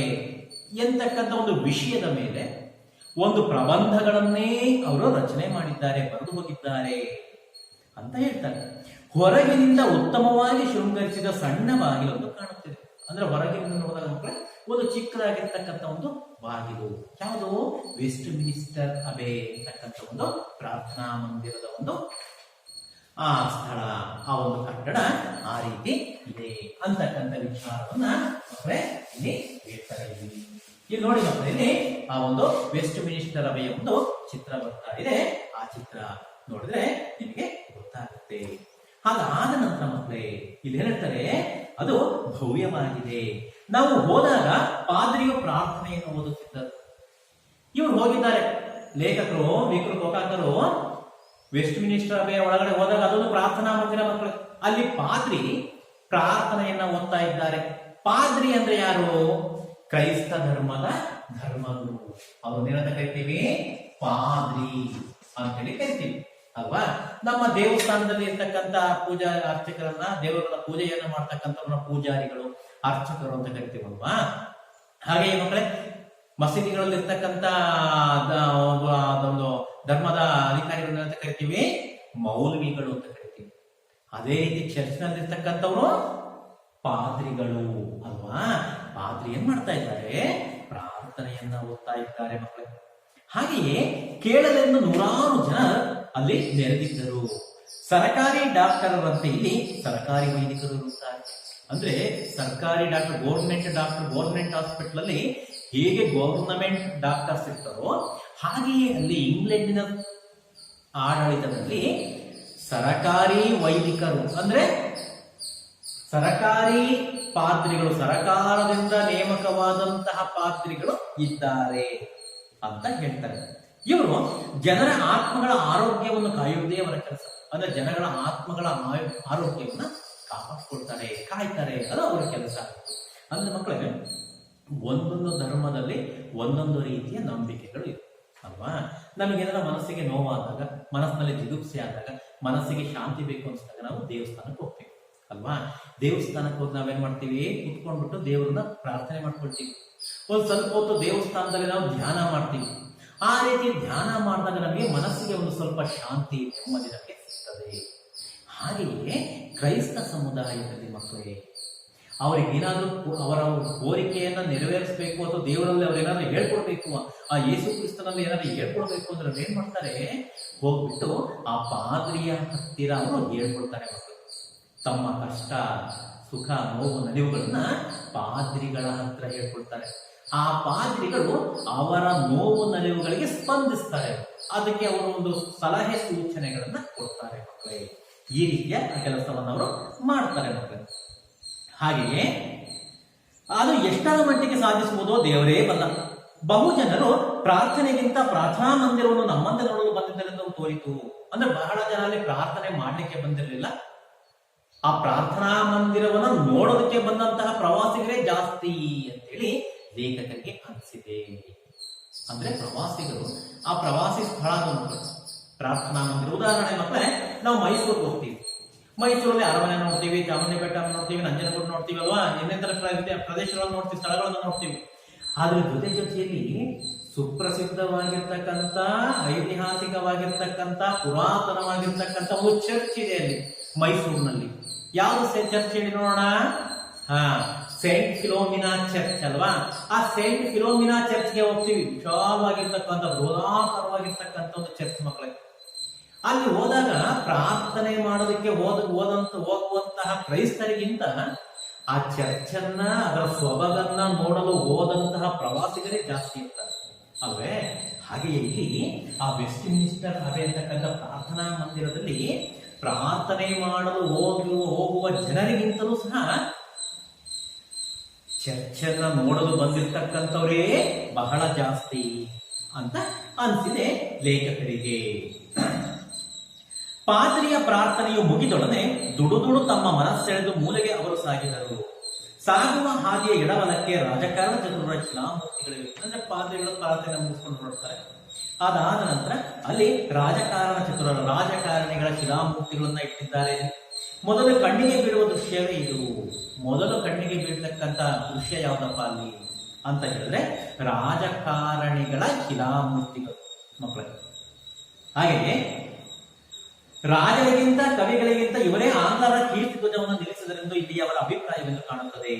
ಎಂತಕ್ಕಂಥ ಒಂದು ವಿಷಯದ ಮೇಲೆ ಒಂದು ಪ್ರಬಂಧಗಳನ್ನೇ ಅವರು ರಚನೆ ಮಾಡಿದ್ದಾರೆ, ಬರೆದು ಹೋಗಿದ್ದಾರೆ ಅಂತ ಹೇಳ್ತಾರೆ. ಹೊರಗಿನಿಂದ ಉತ್ತಮವಾಗಿ ಶೃಂಗರಿಸಿದ ಸಣ್ಣ ಬಾಗಿಲೊಂದು ಕಾಣುತ್ತಿದೆ. ಅಂದ್ರೆ ಹೊರಗಿನಿಂದ ನೋಡಿದಾಗ ಮಕ್ಕಳೇ ಒಂದು ಚಿಕ್ಕದಾಗಿರ್ತಕ್ಕಂಥ ಒಂದು ಬಾಗಿಲು. ಯಾವುದು? ವೆಸ್ಟ್ ಮಿನಿಸ್ಟರ್ ಅಬೆ ಅಂತಕ್ಕಂಥ ಒಂದು ಪ್ರಾರ್ಥನಾ ಮಂದಿರದ ಒಂದು ಆ ಸ್ಥಳ, ಆ ಒಂದು ಕಟ್ಟಡ ಆ ರೀತಿ ಇದೆ ಅಂತಕ್ಕಂಥ ವಿಚಾರವನ್ನ ಇಲ್ಲಿ ಹೇಳ್ತಾರೆ. ಇಲ್ಲಿ ನೋಡಿ ಮಕ್ಕಳಲ್ಲಿ ಆ ಒಂದು ವೆಸ್ಟ್ ಮಿನಿಸ್ಟರ್ ಅಬೆಯ ಒಂದು ಚಿತ್ರ ಬರ್ತಾ ಇದೆ. ಆ ಚಿತ್ರ ನೋಡಿದ್ರೆ ನಿಮಗೆ ಗೊತ್ತಾಗುತ್ತೆ. ಹಾಗಾದ ನಂತರ ಮಕ್ಕಳೇ ಇಲ್ಲಿ ಹೇಳ್ತಾರೆ ಅದು ಭವ್ಯವಾಗಿದೆ. ನಾವು ಹೋದಾಗ ಪಾದ್ರಿಯು ಪ್ರಾರ್ಥನೆಯನ್ನು ಓದುತ್ತಿದ್ದರು. ಇವರು ಹೋಗಿದ್ದಾರೆ, ಲೇಖಕರು, ವಿಕ್ರು ಗೋಕಾಕರು ವೆಸ್ಟ್ ಮಿನಿಸ್ಟರ್ ಅಬೆಯ ಒಳಗಡೆ ಹೋದಾಗ ಅದೊಂದು ಪ್ರಾರ್ಥನಾ ಮಂದಿರ ಮಕ್ಕಳು. ಅಲ್ಲಿ ಪಾದ್ರಿ ಪ್ರಾರ್ಥನೆಯನ್ನ ಓದ್ತಾ ಇದ್ದಾರೆ. ಪಾದ್ರಿ ಅಂದ್ರೆ ಯಾರು? ಕ್ರೈಸ್ತ ಧರ್ಮದ ಧರ್ಮಗುರು. ಅವ್ರನ್ನೇನಂತ ಕರಿತೀವಿ? ಪಾದ್ರಿ ಅಂತೇಳಿ ಕರಿತೀವಿ ಅಲ್ವಾ. ನಮ್ಮ ದೇವಸ್ಥಾನದಲ್ಲಿ ಇರ್ತಕ್ಕಂಥ ಪೂಜಾ ಅರ್ಚಕರನ್ನ, ದೇವರ ಪೂಜೆಯನ್ನ ಮಾಡ್ತಕ್ಕಂಥವ್ರನ್ನ ಪೂಜಾರಿಗಳು, ಅರ್ಚಕರು ಅಂತ ಕರಿತೀವಲ್ವಾ. ಹಾಗೆಯೇ ಮಕ್ಕಳೇ ಮಸೀದಿಗಳಲ್ಲಿ ಇರ್ತಕ್ಕಂಥ ಒಂದು ಧರ್ಮದ ಅಧಿಕಾರಿಗಳನ್ನ ಅಂತ ಕರಿತೀವಿ ಮೌಲ್ವಿಗಳು ಅಂತ ಕರಿತೀವಿ. ಅದೇ ರೀತಿ ಚರ್ಚ್ನಲ್ಲಿ ಇರ್ತಕ್ಕಂಥವ್ರು ಪಾದ್ರಿಗಳು ಅಲ್ವಾ. ಪಾದ್ರಿ ಏನ್ ಮಾಡ್ತಾ ಇದ್ದಾರೆ? ಪ್ರಾರ್ಥನೆಯನ್ನ ಓದ್ತಾ ಇದ್ದಾರೆ ಮಕ್ಕಳೇ. ಹಾಗೆಯೇ ಕೇಳಲೆಂದು 100 ಜನ ಅಲ್ಲಿ ನೆರೆದಿದ್ದರು. ಸರ್ಕಾರಿ ಡಾಕ್ಟರರಂತೆ ಇಲ್ಲಿ ಸರ್ಕಾರಿ ವೈದಿಕರು ಇರುತ್ತಾರೆ. ಅಂದ್ರೆ ಸರ್ಕಾರಿ ಡಾಕ್ಟರ್, ಗೌರ್ಮೆಂಟ್ ಹಾಸ್ಪಿಟಲ್ ಅಲ್ಲಿ ಹೇಗೆ ಗೌರ್ನಮೆಂಟ್ ಡಾಕ್ಟರ್ಸ್ ಇರ್ತಾರೋ ಹಾಗೆಯೇ ಅಲ್ಲಿ ಇಂಗ್ಲೆಂಡಿನ ಆಡಳಿತದಲ್ಲಿ ಸರಕಾರಿ ವೈದಿಕರು ಅಂದ್ರೆ ಸರಕಾರಿ ಪಾದ್ರಿಗಳು, ಸರಕಾರದಿಂದ ನೇಮಕವಾದಂತಹ ಪಾದ್ರಿಗಳು ಇದ್ದಾರೆ ಅಂತ ಹೇಳ್ತಾರೆ. ಇವರು ಜನರ ಆತ್ಮಗಳ ಆರೋಗ್ಯವನ್ನು ಕಾಯುವುದೇ ಅವರ ಕೆಲಸ. ಅಂದ್ರೆ ಜನಗಳ ಆತ್ಮಗಳ ಆರೋಗ್ಯವನ್ನು ಕಾಪಾಡಿಕೊಳ್ತಾರೆ, ಕಾಯ್ತಾರೆ, ಅದು ಅವರ ಕೆಲಸ. ಅಂದ್ರೆ ಮಕ್ಕಳಿಗೆ ಒಂದೊಂದು ಧರ್ಮದಲ್ಲಿ ಒಂದೊಂದು ರೀತಿಯ ನಂಬಿಕೆಗಳು ಇದೆ ಅಲ್ವಾ. ನಮಗೇನಾರ ಮನಸ್ಸಿಗೆ ನೋವಾದಾಗ, ಮನಸ್ಸಿನಲ್ಲಿ ಜಿಗುಪ್ಸೆ ಆದಾಗ, ಮನಸ್ಸಿಗೆ ಶಾಂತಿ ಬೇಕು ಅನ್ಸಿದಾಗ ನಾವು ದೇವಸ್ಥಾನಕ್ಕೆ ಹೋಗ್ತೀವಿ ಅಲ್ವಾ. ದೇವಸ್ಥಾನಕ್ಕೆ ಹೋಗಿ ನಾವೇನ್ ಮಾಡ್ತೀವಿ, ಕುತ್ಕೊಂಡ್ಬಿಟ್ಟು ದೇವರನ್ನ ಪ್ರಾರ್ಥನೆ ಮಾಡ್ಕೊಳ್ತೀವಿ. ಒಂದ್ ಸ್ವಲ್ಪ ಹೊತ್ತು ದೇವಸ್ಥಾನದಲ್ಲಿ ನಾವು ಧ್ಯಾನ ಮಾಡ್ತೀವಿ. ಆ ರೀತಿ ಧ್ಯಾನ ಮಾಡಿದಾಗ ನಮಗೆ ಮನಸ್ಸಿಗೆ ಒಂದು ಸ್ವಲ್ಪ ಶಾಂತಿ, ನೆಮ್ಮದಿ ನಮಗೆ ಸಿಗ್ತದೆ. ಹಾಗೆಯೇ ಕ್ರೈಸ್ತ ಸಮುದಾಯದಲ್ಲಿ ಮಕ್ಕಳೇ ಅವ್ರಿಗೆ ಏನಾದ್ರೂ ಅವರ ಕೋರಿಕೆಯನ್ನ ನೆರವೇರಿಸಬೇಕು ಅಥವಾ ದೇವರಲ್ಲಿ ಅವ್ರೇನಾದ್ರೂ ಹೇಳ್ಕೊಡ್ಬೇಕು, ಆ ಯೇಸು ಕ್ರಿಸ್ತನಲ್ಲಿ ಏನಾದ್ರೂ ಹೇಳ್ಕೊಡ್ಬೇಕು ಅಂದ್ರೆ ಅವ್ರು ಏನ್ ಮಾಡ್ತಾರೆ, ಹೋಗ್ಬಿಟ್ಟು ಆ ಪಾದ್ರಿಯ ಹತ್ತಿರ ಅವರು ಹೇಳ್ಕೊಡ್ತಾರೆ. ಮಕ್ಕಳು ತಮ್ಮ ಕಷ್ಟ, ಸುಖ, ನೋವು, ನಲಿವುಗಳನ್ನ ಪಾದ್ರಿಗಳ ಹತ್ರ ಹೇಳ್ಕೊಡ್ತಾರೆ. ಆ ಪಾದ್ರಿಗಳು ಅವರ ನೋವು ನಲಿವುಗಳಿಗೆ ಸ್ಪಂದಿಸ್ತಾರೆ. ಅದಕ್ಕೆ ಅವರು ಒಂದು ಸಲಹೆ ಸೂಚನೆಗಳನ್ನ ಕೊಡ್ತಾರೆ ಮಕ್ಕಳೇ. ಈ ರೀತಿಯ ಕೆಲಸವನ್ನು ಅವರು ಮಾಡ್ತಾರೆ ಮಕ್ಕಳೇ. ಹಾಗೆಯೇ ಅದು ಎಷ್ಟರ ಮಟ್ಟಿಗೆ ಸಾಧಿಸುವುದೋ ದೇವರೇ ಬಲ್ಲ. ಬಹು ಜನರು ಪ್ರಾರ್ಥನೆಗಿಂತ ಪ್ರಾರ್ಥನಾ ಮಂದಿರವನ್ನು ನಮ್ಮಂತೆ ನೋಡಲು ಬಂದಿದ್ದರೆಂದು ತೋರಿತು. ಅಂದ್ರೆ ಬಹಳ ಜನ ಅಲ್ಲಿ ಪ್ರಾರ್ಥನೆ ಮಾಡ್ಲಿಕ್ಕೆ ಬಂದಿರಲಿಲ್ಲ, ಆ ಪ್ರಾರ್ಥನಾ ಮಂದಿರವನ್ನು ನೋಡೋದಕ್ಕೆ ಬಂದಂತಹ ಪ್ರವಾಸಿಗರೇ ಜಾಸ್ತಿ ಅಂತೇಳಿ ಲೇಖಕರಿಗೆ ಅನಿಸಿದೆ. ಅಂದ್ರೆ ಪ್ರವಾಸಿಗರು ಆ ಪ್ರವಾಸಿ ಸ್ಥಳ ಪ್ರಾರ್ಥನಾ ಮಂದಿರ. ಉದಾಹರಣೆ ಮಕ್ಕಳೇ, ನಾವು ಮೈಸೂರಿಗೆ ಹೋಗ್ತೀವಿ, ಮೈಸೂರಲ್ಲಿ ಅರಮನೆ ನೋಡ್ತೀವಿ, ಚಾಮುಂಡಿ ಬೆಟ್ಟ ನೋಡ್ತೀವಿ, ನಂಜನಗೂಡು ನೋಡ್ತೀವಿ ಅಲ್ವಾ, ಇನ್ನಿತರ ಪ್ರದೇಶಗಳನ್ನು ನೋಡ್ತೀವಿ, ಸ್ಥಳಗಳನ್ನು ನೋಡ್ತೀವಿ. ಆದ್ರೆ ಜೊತೆಯಲ್ಲಿ ಸುಪ್ರಸಿದ್ಧವಾಗಿರ್ತಕ್ಕಂಥ, ಐತಿಹಾಸಿಕವಾಗಿರ್ತಕ್ಕಂಥ, ಪುರಾತನವಾಗಿರ್ತಕ್ಕಂಥ ಒಂದು ಚರ್ಚ್ ಇದೆ ಅಲ್ಲಿ ಮೈಸೂರಿನಲ್ಲಿ. ಯಾವುದು ಚರ್ಚ್ ಹೇಳಿ ನೋಡೋಣ? ಸೈಂಟ್ ಫಿಲೋಮಿನಾ ಚರ್ಚ್ ಅಲ್ವಾ. ಆ ಸೈಂಟ್ ಫಿಲೋಮಿನಾ ಚರ್ಚ್ಗೆ ಹೋಗ್ತೀವಿ. ವಿಶಾಲವಾಗಿರ್ತಕ್ಕಂಥ, ಬೃಹದಾಕಾರವಾಗಿರ್ತಕ್ಕಂಥ ಒಂದು ಚರ್ಚ್ ಮಕ್ಕಳಿಗೆ. ಅಲ್ಲಿ ಹೋದಾಗ ಪ್ರಾರ್ಥನೆ ಮಾಡೋದಕ್ಕೆ ಹೋಗುವಂತಹ ಕ್ರೈಸ್ತರಿಗಿಂತ ಆ ಚರ್ಚನ್ನ, ಅದರ ಸೊಬಗನ್ನ ನೋಡಲು ಹೋದಂತಹ ಪ್ರವಾಸಿಗರೇ ಜಾಸ್ತಿ ಇರ್ತಾರೆ ಅಲ್ವೇ. ಹಾಗೆಯೇ ಇಲ್ಲಿ ಆ ವೆಸ್ಟ್ ಮಿನಿಸ್ಟರ್ ಅಬೆ ಅಂತಕ್ಕಂಥ ಪ್ರಾರ್ಥನಾ ಮಂದಿರದಲ್ಲಿ ಪ್ರಾರ್ಥನೆ ಮಾಡಲು ಹೋಗುವ ಜನರಿಗಿಂತಲೂ ಸಹ ಚರ್ಚನ್ನ ನೋಡಲು ಬಂದಿರ್ತಕ್ಕಂಥವರೇ ಬಹಳ ಜಾಸ್ತಿ ಅಂತ ಅನಿಸಿದೆ ಲೇಖಕರಿಗೆ. ಪಾದ್ರಿಯ ಪ್ರಾರ್ಥನೆಯು ಮುಗಿದೊಡನೆ ದುಡುದುಡು ತಮ್ಮ ಮನಸ್ಸೆಳೆದು ಮೂಲೆಗೆ ಅವರು ಸಾಗಿದರು. ಸಾಗುವ ಹಾದಿಯ ಎಡವಲಕ್ಕೆ ರಾಜಕಾರಣ ಚತುರ ಶಿಲಾಮೂರ್ತಿಗಳಿವೆ. ಅಂದ್ರೆ ಪಾದ್ರಿಗಳು ಪ್ರಾರ್ಥನೆ ಮುಗಿಸ್ಕೊಂಡು ಹೊರಡ್ತಾರೆ. ಅದಾದ ನಂತರ ಅಲ್ಲಿ ರಾಜಕಾರಣಿಗಳ ಶಿಲಾಮೂರ್ತಿಗಳನ್ನ ಇಟ್ಟಿದ್ದಾರೆ. ಮೊದಲು ಕಣ್ಣಿಗೆ ಬೀಳುವ ದೃಶ್ಯವೇ ಇದು. ಮೊದಲು ಕಣ್ಣಿಗೆ ಬೀಳ್ತಕ್ಕಂಥ ದೃಶ್ಯ ಯಾವ್ದಪ್ಪ ಅಲ್ಲಿ ಅಂತ ಹೇಳಿದ್ರೆ ರಾಜಕಾರಣಿಗಳ ಶಿಲಾಮೂರ್ತಿಗಳು ಮಕ್ಕಳಿಗೆ. ಹಾಗೆಯೇ ರಾಜರಿಗಿಂತ ಕವಿಗಳಿಗಿಂತ ಇವರೇ ಆಂಗ್ಲರ ಕೀರ್ತಿ ಧ್ವಜವನ್ನು ನಿಲ್ಲಿಸಿದರೆಂದು ಇಲ್ಲಿ ಅವರ ಅಭಿಪ್ರಾಯವೆಂದು ಕಾಣುತ್ತದೆ.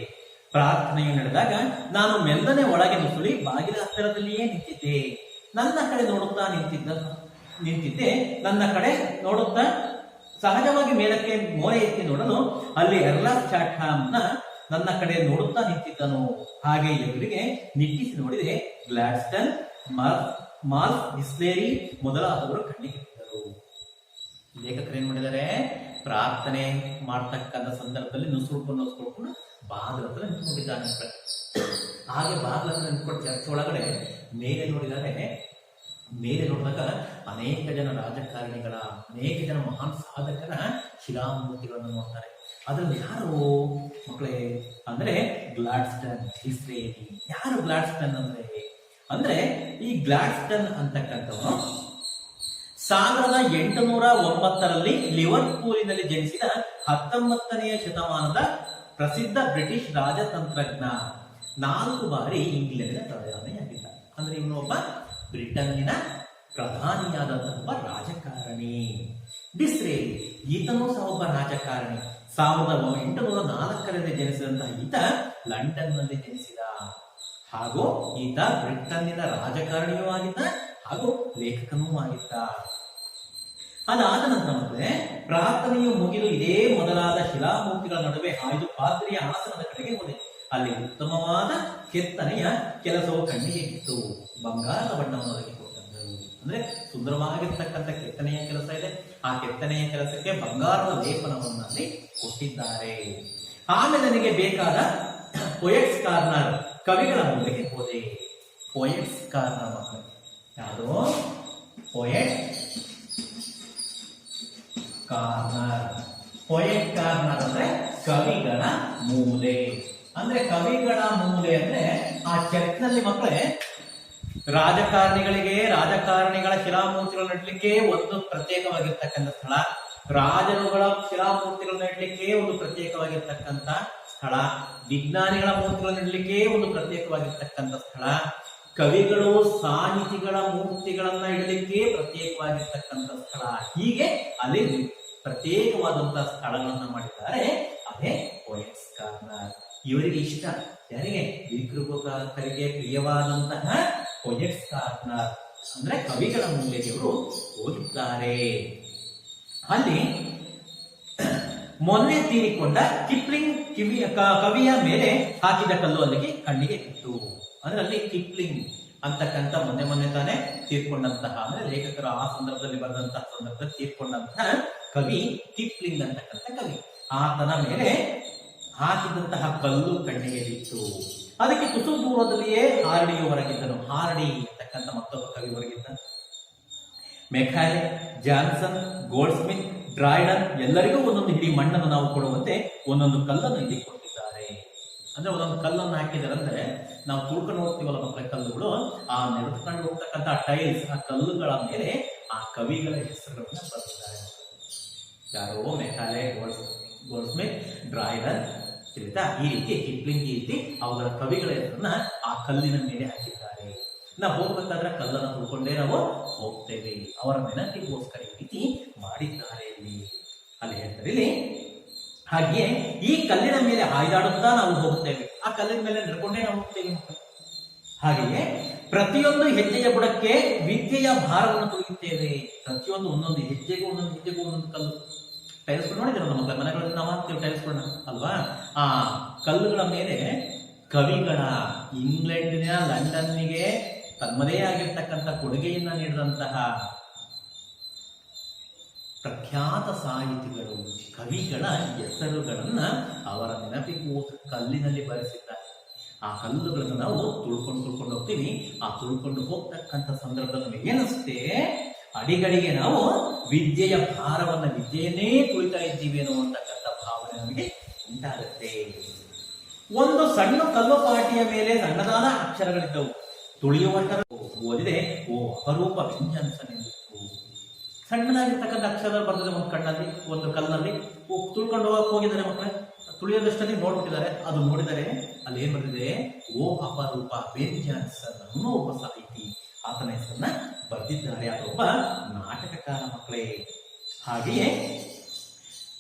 ಪ್ರಾರ್ಥನೆಯು ನಡೆದಾಗ ನಾನು ಮೆಲ್ಲನೆ ಒಳಗೆ ನುಸುಳಿ ಬಾಗಿಲ ಹತ್ತಿರದಲ್ಲಿಯೇ ನಿಂತಿದ್ದೆ. ನನ್ನ ಕಡೆ ನೋಡುತ್ತಾ ನಿಂತಿದ್ದೆ. ನನ್ನ ಕಡೆ ನೋಡುತ್ತಾ ಸಹಜವಾಗಿ ಮೇಲಕ್ಕೆ ಮೋರೆ ಎತ್ತಿ ನೋಡಲು ಅಲ್ಲಿ ಎರ್ಲಾಸ್ ಚಾಟ್ಹಾಮ್ನ ನನ್ನ ಕಡೆ ನೋಡುತ್ತಾ ನಿಂತಿದ್ದನು. ಹಾಗೆ ಇವರಿಗೆ ನಿಟ್ಟಿಸಿ ನೋಡಿದೆ. ಗ್ಲಾಡ್ಸ್ಟನ್, ಮಾರ್ಕ್ ಡಿಸ್ಲೇರಿ ಮೊದಲಾದವರು ಕಣ್ಣಿಗೆ ಬಿದ್ದರು. ಲೇಖಕರು ಏನ್ ಮಾಡಿದ್ದಾರೆ, ಪ್ರಾರ್ಥನೆ ಮಾಡ್ತಕ್ಕಂಥ ಸಂದರ್ಭದಲ್ಲಿ ನುಸುಳ್ಕೊಂಡು ಬಾಗಿಲ ಹತ್ರ ನಿಂತ್ಕೊಂಡಿದ್ದಾನೆ. ಹಾಗೆ ಬಾಗಿಲ ಹತ್ರ ನಿಂತ್ಕೊಂಡು ಚರ್ಚ್ ಒಳಗಡೆ ಮೇಲೆ ನೋಡಿದಾಗ ಅನೇಕ ಜನ ರಾಜಕಾರಣಿಗಳ, ಅನೇಕ ಜನ ಮಹಾನ್ ಸಾಧಕರ ಶಿಲಾಮೂರ್ತಿಗಳನ್ನು ನೋಡ್ತಾರೆ. ಅದ್ರಲ್ಲಿ ಯಾರು ಮಕ್ಕಳೇ ಅಂದ್ರೆ ಗ್ಲಾಡ್ಸ್ಟನ್, ಡಿಸ್ರೇಲಿ. ಯಾರು ಗ್ಲಾಡ್ಸ್ಟನ್ ಅಂದ್ರೆ ಈ ಗ್ಲಾಡ್ಸ್ಟನ್ ಅಂತಕ್ಕಂಥವನು 1809 ಲಿವರ್ಪೂಲಿನಲ್ಲಿ ಜನಿಸಿದ 19ನೇ ಶತಮಾನದ ಪ್ರಸಿದ್ಧ ಬ್ರಿಟಿಷ್ ರಾಜತಂತ್ರಜ್ಞ. 4 ಬಾರಿ ಇಂಗ್ಲೆಂಡಿನ ಪ್ರಧಾನಿಯಾಗಿದ್ದ. ಅಂದ್ರೆ ಇವನು ಒಬ್ಬ ಬ್ರಿಟನ್ನಿನ ಪ್ರಧಾನಿಯಾದಂತಹ ಒಬ್ಬ ರಾಜಕಾರಣಿ. ಡಿಸ್ರೇಲಿ ಈತನೂ ಸಹ ಒಬ್ಬ ರಾಜಕಾರಣಿ. 1804 ಜನಿಸಿದಂತಹ ಈತ ಲಂಡನ್ ನಲ್ಲಿ ಜನಿಸಿದ. ಹಾಗೂ ಈತ ಬ್ರಿಟನ್ನಿನ ರಾಜಕಾರಣಿಯೂ ಆಗಿದ್ದ ಹಾಗೂ ಲೇಖಕನೂ ಆಗಿದ್ದ. ಅದಾದ ನಂತರ ಮತ್ತೆ ಪ್ರಾರ್ಥನೆಯು ಮುಗಿದು ಇದೇ ಮೊದಲಾದ ಶಿಲಾಮೂರ್ತಿಗಳ ನಡುವೆ ಹಾಯ್ದು ಪಾತ್ರೆಯ ಆಸನದ ಕಡೆಗೆ ಹೋದೆ. ಅಲ್ಲಿ ಉತ್ತಮವಾದ ಕೆತ್ತನೆಯ ಕೆಲಸವು ಕಣ್ಣಿಗೆ ಬಿತ್ತು. ಬಂಗಾರದ ಬಣ್ಣವನ್ನು ಅದಕ್ಕೆ ಕೊಟ್ಟದ್ದು. ಅಂದ್ರೆ ಸುಂದರವಾಗಿರ್ತಕ್ಕಂಥ ಕೆತ್ತನೆಯ ಕೆಲಸ ಇದೆ. ಆ ಕೆತ್ತನೆಯ ಕೆಲಸಕ್ಕೆ ಬಂಗಾರದ ಲೇಪನವನ್ನು ಅಲ್ಲಿ ಕೊಟ್ಟಿದ್ದಾರೆ. ಆಮೇಲೆ ನನಗೆ ಬೇಕಾದ ಪೊಯೆಟ್ಸ್ ಕಾರ್ನರ್, ಕವಿಗಳ ಮೂಲೆಗೆ ಹೋದೆ. ಪೊಯೆಟ್ಸ್ ಕಾರ್ನರ್ ಮಕ್ಕಳು ಯಾವುದು? Poet corner. ಪೊಯೆಟ್ ಕಾರ್ನರ್ ಅಂದ್ರೆ ಕವಿಗಳ ಮೂಲೆ. ಅಂದ್ರೆ ಕವಿಗಳ ಮೂಲೆ ಅಂದ್ರೆ ಆ ಚರ್ಚ್ನಲ್ಲಿ ಮಕ್ಕಳೇ ರಾಜಕಾರಣಿಗಳ ಶಿಲಾಮೂರ್ತಿಗಳು ನಡಲಿಕ್ಕೆ ಒಂದು ಪ್ರತ್ಯೇಕವಾಗಿರ್ತಕ್ಕಂಥ ಸ್ಥಳ, ರಾಜರುಗಳ ಶಿಲಾಮೂರ್ತಿಗಳು ನಡಲಿಕ್ಕೆ ಒಂದು ಪ್ರತ್ಯೇಕವಾಗಿರ್ತಕ್ಕಂಥ ಸ್ಥಳ, ವಿಜ್ಞಾನಿಗಳ ಮೂರ್ತಿಗಳು ನಡಲಿಕ್ಕೆ ಒಂದು ಪ್ರತ್ಯೇಕವಾಗಿರ್ತಕ್ಕಂಥ ಸ್ಥಳ, ಕವಿಗಳು ಸಾಹಿತಿಗಳ ಮೂರ್ತಿಗಳನ್ನ ಇಡಲಿಕ್ಕೆ ಪ್ರತ್ಯೇಕವಾಗಿರ್ತಕ್ಕಂಥ ಸ್ಥಳ. ಹೀಗೆ ಅಲ್ಲಿ ಪ್ರತ್ಯೇಕವಾದಂತಹ ಸ್ಥಳಗಳನ್ನ ಮಾಡಿದ್ದಾರೆ. ಅದೇ ಪೊಯೆಟ್ಸ್ ಕಾರ್ನರ್. ಇವರಿಗೆ ಇಷ್ಟ, ಯಾರಿಗೆ? ವಿಕೃತರಿಗೆ ಪ್ರಿಯವಾದಂತಹ ಪೊಯೆಟ್ಸ್ ಕಾರ್ನರ್ ಅಂದ್ರೆ ಕವಿಗಳ ಮೂಲೆಗೆ ಇವರು ಹೋಗಿದ್ದಾರೆ. ಅಲ್ಲಿ ಮೊನ್ನೆ ತೀರಿಕೊಂಡ ಕಿಪ್ಲಿಂಗ್ ಕವಿಯ ಮೇಲೆ ಹಾಕಿದ ಕಲ್ಲು ಅಲ್ಲಿಗೆ ಕಣ್ಣಿಗೆ ಬಿತ್ತು. ಅಂದ್ರೆ ಅಲ್ಲಿ ಕಿಪ್ಲಿಂಗ್ ಅಂತಕ್ಕಂಥ ಮೊನ್ನೆ ತಾನೇ ತೀರ್ಕೊಂಡಂತಹ ಅಂದ್ರೆ ಲೇಖಕರು ಆ ಸಂದರ್ಭದಲ್ಲಿ ಬರೆದಂತಹ ಸಂದರ್ಭದಲ್ಲಿ ತೀರ್ಕೊಂಡಂತಹ ಕವಿ ಕಿಪ್ಲಿಂಗ್ ಅಂತಕ್ಕಂಥ ಕವಿ. ಆತನ ಮೇಲೆ ಹಾಕಿದಂತಹ ಕಲ್ಲು ಕಣ್ಣಿಗೆ ಬಿತ್ತು. ಅದಕ್ಕೆ ತುಸು ದೂರದಲ್ಲಿಯೇ ಹಾರ್ಡಿಯು ಹೊರಗಿದ್ದನು. ಹಾರ್ಡಿ ಅಂತಕ್ಕಂಥ ಮತ್ತೊಬ್ಬ ಕವಿ ಹೊರಗಿದ್ದ. ಮೆಕಾಲೆ, ಜಾನ್ಸನ್, ಗೋಲ್ಡ್ ಸ್ಮಿತ್, ಡ್ರೈಡನ್ ಎಲ್ಲರಿಗೂ ಒಂದೊಂದು ಹಿಡಿ ಮಣ್ಣನ್ನು ನಾವು ಕೊಡುವಂತೆ ಒಂದೊಂದು ಕಲ್ಲನ್ನು ಇಲ್ಲಿ ಕೊಟ್ಟಿದ್ದಾರೆ. ಅಂದ್ರೆ ಒಂದೊಂದು ಕಲ್ಲನ್ನು ಹಾಕಿದ್ದಾರೆ ಅಂದ್ರೆ ನಾವು ತುಳ್ಕೊಂಡು ಹೋಗ್ತೀವಲ್ಲ ಮಕ್ಕಳ ಕಲ್ಲುಗಳು, ಆ ನೆರೆದುಕೊಂಡು ಹೋಗ್ತಕ್ಕಂಥ ಟೈಲ್ಸ್, ಆ ಕಲ್ಲುಗಳ ಮೇಲೆ ಆ ಕವಿಗಳ ಹೆಸರುಗಳನ್ನ ಬರೆದಿದ್ದಾರೆ. ಯಾರೋ ಮೆಕಾಲೆ, ಗೋಲ್ಡ್ ಸ್ಮಿತ್, ಡ್ರೈಡನ್ ತಿಳಿತಾ ಈ ರೀತಿ ಕಿಪ್ಲಿಂಗ್ ಈ ರೀತಿ ಅವುಗಳ ಕವಿಗಳ ಹೆಸರನ್ನ ಆ ಕಲ್ಲಿನ ಮೇಲೆ ಹಾಕಿದ್ದಾರೆ. ನಾವು ಹೋಗ್ಬೇಕಾದ್ರೆ ಕಲ್ಲನ್ನು ತುಳ್ಕೊಂಡೇ ನಾವು ಹೋಗ್ತೇವೆ. ಅವರ ನೆನಪಿಗೋಸ್ಕರ ಈ ರೀತಿ ಮಾಡಿದ್ದಾರೆ ಅಲ್ಲಿ ಹೇಳ್ತಾರೆ ಇಲ್ಲಿ. ಹಾಗೆಯೇ ಈ ಕಲ್ಲಿನ ಮೇಲೆ ಹಾಯ್ದಾಡುತ್ತಾ ನಾವು ಹೋಗುತ್ತೇವೆ. ಆ ಕಲ್ಲಿನ ಮೇಲೆ ನಡ್ಕೊಂಡೇ ನಾವು ಹೋಗ್ತೇವೆ. ಹಾಗೆಯೇ ಪ್ರತಿಯೊಂದು ಹೆಜ್ಜೆಯ ಬುಡಕ್ಕೆ ವಿದ್ಯೆಯ ಭಾರವನ್ನು ತುಳಿಯುತ್ತೇವೆ. ಪ್ರತಿಯೊಂದು ಒಂದೊಂದು ಹೆಜ್ಜೆಗೂ ಒಂದೊಂದು ಕಲ್ಲು. ಟೈಲ್ಸ್ಗಳು ನೋಡಿದ್ರೆ ನಮ್ಮ ಮನೆಗಳಲ್ಲಿ ನಾವು ಹಾಕ್ತೇವೆ ಟೈಲ್ಸ್ಗಳನ್ನ ಅಲ್ವಾ? ಆ ಕಲ್ಲುಗಳ ಮೇಲೆ ಕವಿಗಳ ಇಂಗ್ಲೆಂಡಿನ ಲಂಡನ್ನಿಗೆ ತಮ್ಮದೇ ಆಗಿರ್ತಕ್ಕಂಥ ಕೊಡುಗೆಯನ್ನ ನೀಡಿದಂತಹ ಪ್ರಖ್ಯಾತ ಸಾಹಿತಿಗಳು, ಕವಿಗಳ ಹೆಸರುಗಳನ್ನ ಅವರ ನೆನಪಿಗೋಸ್ಕರ ಕಲ್ಲಿನಲ್ಲಿ ಬರೆಸಿದ್ದಾರೆ. ಆ ಕಲ್ಲುಗಳನ್ನು ನಾವು ತುಳ್ಕೊಂಡು ಹೋಗ್ತೀವಿ. ಆ ತುಳ್ಕೊಂಡು ಹೋಗ್ತಕ್ಕಂಥ ಸಂದರ್ಭದಲ್ಲಿ ನಮಗೆ ಏನಿಸುತ್ತೆ? ಅಡಿಗಡಿಗೆ ನಾವು ವಿದ್ಯೆಯ ಭಾರವನ್ನ, ವಿದ್ಯೆಯನ್ನೇ ತುಳಿತಾ ಇದ್ದೀವಿ ಅನ್ನುವಂತಕ್ಕಂಥ ಭಾವನೆ ನಮಗೆ ಉಂಟಾಗುತ್ತೆ. ಒಂದು ಸಣ್ಣ ಕಲ್ಲುಪಾಟಿಯ ಮೇಲೆ ಸಣ್ಣದಾದ ಅಕ್ಷರಗಳಿದ್ದವು. ತುಳಿಯುವಷ್ಟರ ಓದಿದೆ ಓ ಅಪರೂಪ ವ್ಯಂಜನಿಸನೆಂದಿತ್ತು. ಸಣ್ಣದಾಗಿರ್ತಕ್ಕಂಥ ಅಕ್ಷರದಲ್ಲಿ ಬರ್ತದೆ ಒಂದು ಕಣ್ಣಲ್ಲಿ, ಒಂದು ಕಲ್ಲಲ್ಲಿ. ತುಳ್ಕೊಂಡು ಹೋಗಿದ್ದಾರೆ ಮಕ್ಕಳೇ, ತುಳಿಯೋದಷ್ಟಲ್ಲಿ ನೋಡ್ಬಿಟ್ಟಿದ್ದಾರೆ. ಅದು ನೋಡಿದರೆ ಅಲ್ಲಿ ಏನ್ ಬರ್ತಿದೆ? ಓ ಅಪರೂಪ ವ್ಯಂಜನಿಸನ್ ಅನ್ನೋ ಒಬ್ಬ ಸಾಹಿತಿ, ಆತನ ಹೆಸರನ್ನ ಬರೆದಿದ್ದಾರೆ. ಅದೊಬ್ಬ ನಾಟಕಕಾರ ಮಕ್ಕಳೇ. ಹಾಗೆಯೇ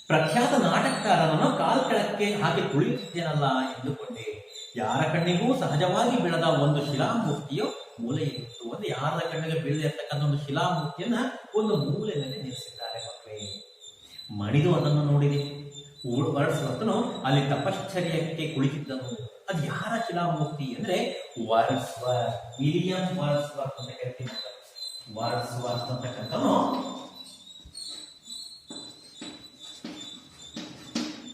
ಪ್ರಖ್ಯಾತ ನಾಟಕಕಾರನನ್ನು ಕಾಲ್ ಕೆಳಕ್ಕೆ ಹಾಕಿ ತುಳಿಯುತ್ತಿದ್ದೇನಲ್ಲ ಎಂದುಕೊಂಡೆ. ಯಾರ ಕಣ್ಣಿಗೂ ಸಹಜವಾಗಿ ಬೆಳೆದ ಒಂದು ಶಿಲಾಮೂರ್ತಿಯು ಮೂಲೆಯಿತ್ತು. ಒಂದು ಯಾರ ಕಣ್ಣಿಗೆ ಬೀಳದೆ ಇರ್ತಕ್ಕಂಥ ಒಂದು ಶಿಲಾಮೂರ್ತಿಯನ್ನ ಒಂದು ಮೂಲೆಯಲ್ಲಿ ನಿಲ್ಲಿಸಿದ್ದಾರೆ ಮಕ್ಕಳೇ. ಮಣಿದು ಅದನ್ನು ನೋಡಿದೆ. ವರ್ಡ್ಸ್ವರ್ತನು ಅಲ್ಲಿ ತಪಶ್ಚರ್ಯಕ್ಕೆ ಕುಳಿತಿದ್ದನು. ಅದು ಯಾರ ಶಿಲಾಮೂರ್ತಿ ಅಂದ್ರೆ ವರ್ಡ್ಸ್ವರ್ತ್, ವಿಲಿಯಂ ವರ್ಡ್ಸ್ವರ್ತ್ ಅಂತ ಕರಿತೀವಿ. ವರ್ಡ್ಸ್ವರ್ತ್ ಅಂತಕ್ಕಂಥನು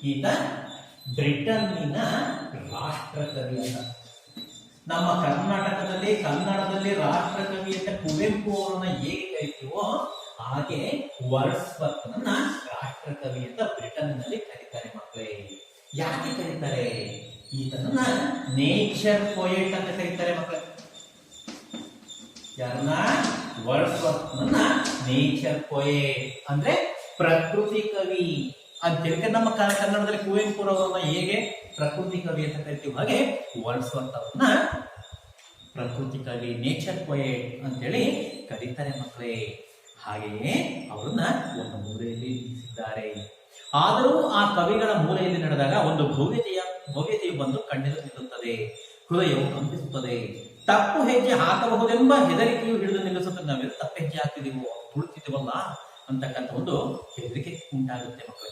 ಈತ ಬ್ರಿಟನ್ನಿನ ರಾಷ್ಟ್ರಕವಿ ಅಂತ. ನಮ್ಮ ಕರ್ನಾಟಕದಲ್ಲಿ ಕನ್ನಡದಲ್ಲಿ ರಾಷ್ಟ್ರಕವಿ ಅಂತ ಕುವೆಂಪು ಅವರನ್ನ ಹೇಗೆ ಕರಿತೀವೋ ಹಾಗೆ ವರ್ಡ್ಸ್ವರ್ತನನ್ನ ರಾಷ್ಟ್ರಕವಿ ಅಂತ ಬ್ರಿಟನ್ನಲ್ಲಿ ಕರೀತಾರೆ ಮಕ್ಕಳೇ. ಯಾಕೆ ಕರೀತಾರೆ? ಈತನನ್ನ ನೇಚರ್ ಪೊಯೆಟ್ ಅಂತ ಕರೀತಾರೆ ಮಕ್ಕಳೇ. ಯಾರನ್ನ? ವರ್ಡ್ಸ್ವರ್ತನನ್ನ ನೇಚರ್ ಪೊಯೆಟ್ ಅಂದ್ರೆ ಪ್ರಕೃತಿ ಕವಿ ಅಂತ ಹೇಳಿ. ನಮ್ಮ ಕನ್ನಡದಲ್ಲಿ ಕುವೆಂಪುರವರನ್ನ ಹೇಗೆ ಪ್ರಕೃತಿ ಕವಿ ಅಂತ ಕರಿತೀವಿ, ಹಾಗೆ ವರ್ಡ್ಸ್ವರ್ತ್ ಅವರನ್ನ ಪ್ರಕೃತಿ ಕವಿ, ನೇಚರ್ ಪೊಯೆಟ್ ಅಂತೇಳಿ ಕರೀತಾರೆ ಮಕ್ಕಳೇ. ಹಾಗೆಯೇ ಅವರನ್ನ ಒಂದು ಮೂಲೆಯಲ್ಲಿ ನಿಲ್ಲಿಸಿದ್ದಾರೆ. ಆದರೂ ಆ ಕವಿಗಳ ಮೂಲೆಯಲ್ಲಿ ನಡೆದಾಗ ಒಂದು ಭವ್ಯತೆಯು ಬಂದು ಕಣ್ಣೆದು ನಿಲ್ಲುತ್ತದೆ, ಹೃದಯವು ಕಂಪಿಸುತ್ತದೆ. ತಪ್ಪು ಹೆಜ್ಜೆ ಹಾಕಬಹುದೆಂಬ ಹೆದರಿಕೆಯು ಹಿಡಿದು ನಿಲ್ಲಿಸುತ್ತದೆ. ನಾವೆಲ್ಲ ತಪ್ಪು ಹೆಜ್ಜೆ ಹಾಕ್ತಿದೀವೋ, ತುಳಿತಿದ್ದೀವಲ್ಲ, ಅಂತಕ್ಕಂಥ ಒಂದು ಹೆದರಿಕೆ ಉಂಟಾಗುತ್ತೆ ಮಕ್ಕಳೇ.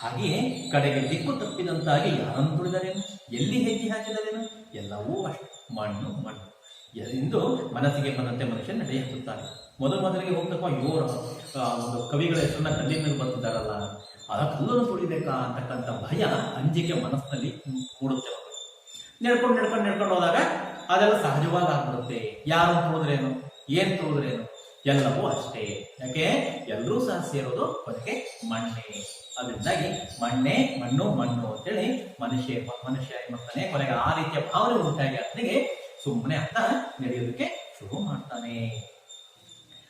ಹಾಗೆಯೇ ಕಡೆಗೆ ದಿಕ್ಕು ತಪ್ಪಿದಂತಾಗಿ ಯಾರನ್ನು ತುಳಿದರೇನು, ಎಲ್ಲಿ ಹೆಜ್ಜೆ ಹಾಕಿದರೇನು, ಎಲ್ಲವೂ ಅಷ್ಟೇ ಮಣ್ಣು ಮಣ್ಣು ಎಂದು ಮನಸ್ಸಿಗೆ ಬಂದಂತೆ ಮನುಷ್ಯ ನಡೆಯ ಹಾಕುತ್ತಾನೆ. ಮೊದಲಿಗೆ ಹೋಗ್ತಕ್ಕ ಒಂದು ಕವಿಗಳ ಹೆಸರನ್ನ ಕಲ್ಲಿನ ಮೇಲೆ ಬರ್ತಿದ್ದಾರಲ್ಲ, ಆ ಕಲ್ಲನ್ನು ತುಳಿಬೇಕಾ ಅಂತಕ್ಕಂಥ ಭಯ, ಅಂಜಿಕೆ ಮನಸ್ಸಿನಲ್ಲಿ ಮೂಡುತ್ತೆ ಮಕ್ಕಳು. ನಡ್ಕೊಂಡು ಹೋದಾಗ ಅದೆಲ್ಲ ಸಹಜವಾಗಿ ಆಗ್ಬಿಡುತ್ತೆ. ಯಾರು ತುಳಿದ್ರೇನು, ಏನ್ ತುಳಿದ್ರೇನು, ಎಲ್ಲವೂ ಅಷ್ಟೇ. ಯಾಕೆ ಎಲ್ಲರೂ ಸಹ ಸೇರೋದು ಕೊನೆಗೆ ಮಣ್ಣೆ. ಅದರಿಂದಾಗಿ ಮಣ್ಣು ಅಂತೇಳಿ ಮನುಷ್ಯ ಮಕ್ಕಳೇ ಕೊನೆಗೆ ಆ ರೀತಿಯ ಭಾವನೆ ಉಂಟಾಗಿ ಅದನಿಗೆ ಸುಮ್ಮನೆ ಅಂತ ನಡೆಯೋದಕ್ಕೆ ಶುರು ಮಾಡ್ತಾನೆ.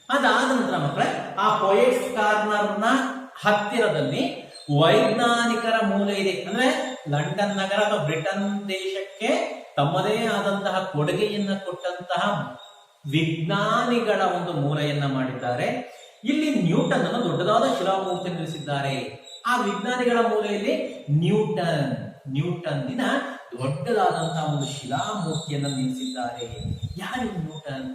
ಅದಾದ ನಂತರ ಮಕ್ಕಳೇ ಆ ಪೊಯೆಟ್ಸ್ ಕಾರ್ನರ್ನ ಹತ್ತಿರದಲ್ಲಿ ವೈಜ್ಞಾನಿಕರ ಮೂಲೆ ಇದೆ. ಅಂದ್ರೆ ಲಂಡನ್ ನಗರ ಅಥವಾ ಬ್ರಿಟನ್ ದೇಶಕ್ಕೆ ತಮ್ಮದೇ ಆದಂತಹ ಕೊಡುಗೆಯನ್ನ ಕೊಟ್ಟಂತಹ ವಿಜ್ಞಾನಿಗಳ ಒಂದು ಮೂಲೆಯನ್ನ ಮಾಡಿದ್ದಾರೆ. ಇಲ್ಲಿ ನ್ಯೂಟನ್ ಅನ್ನು ದೊಡ್ಡದಾದ ಶಿಲಾಮೂರ್ತಿ ನಿಲ್ಲಿಸಿದ್ದಾರೆ. ಆ ವಿಜ್ಞಾನಿಗಳ ಮೂಲೆಯಲ್ಲಿ ನ್ಯೂಟನ್ನಿನ ದೊಡ್ಡದಾದಂತಹ ಒಂದು ಶಿಲಾಮೂರ್ತಿಯನ್ನ ನಿಲ್ಲಿಸಿದ್ದಾರೆ. ಯಾರು ನ್ಯೂಟನ್?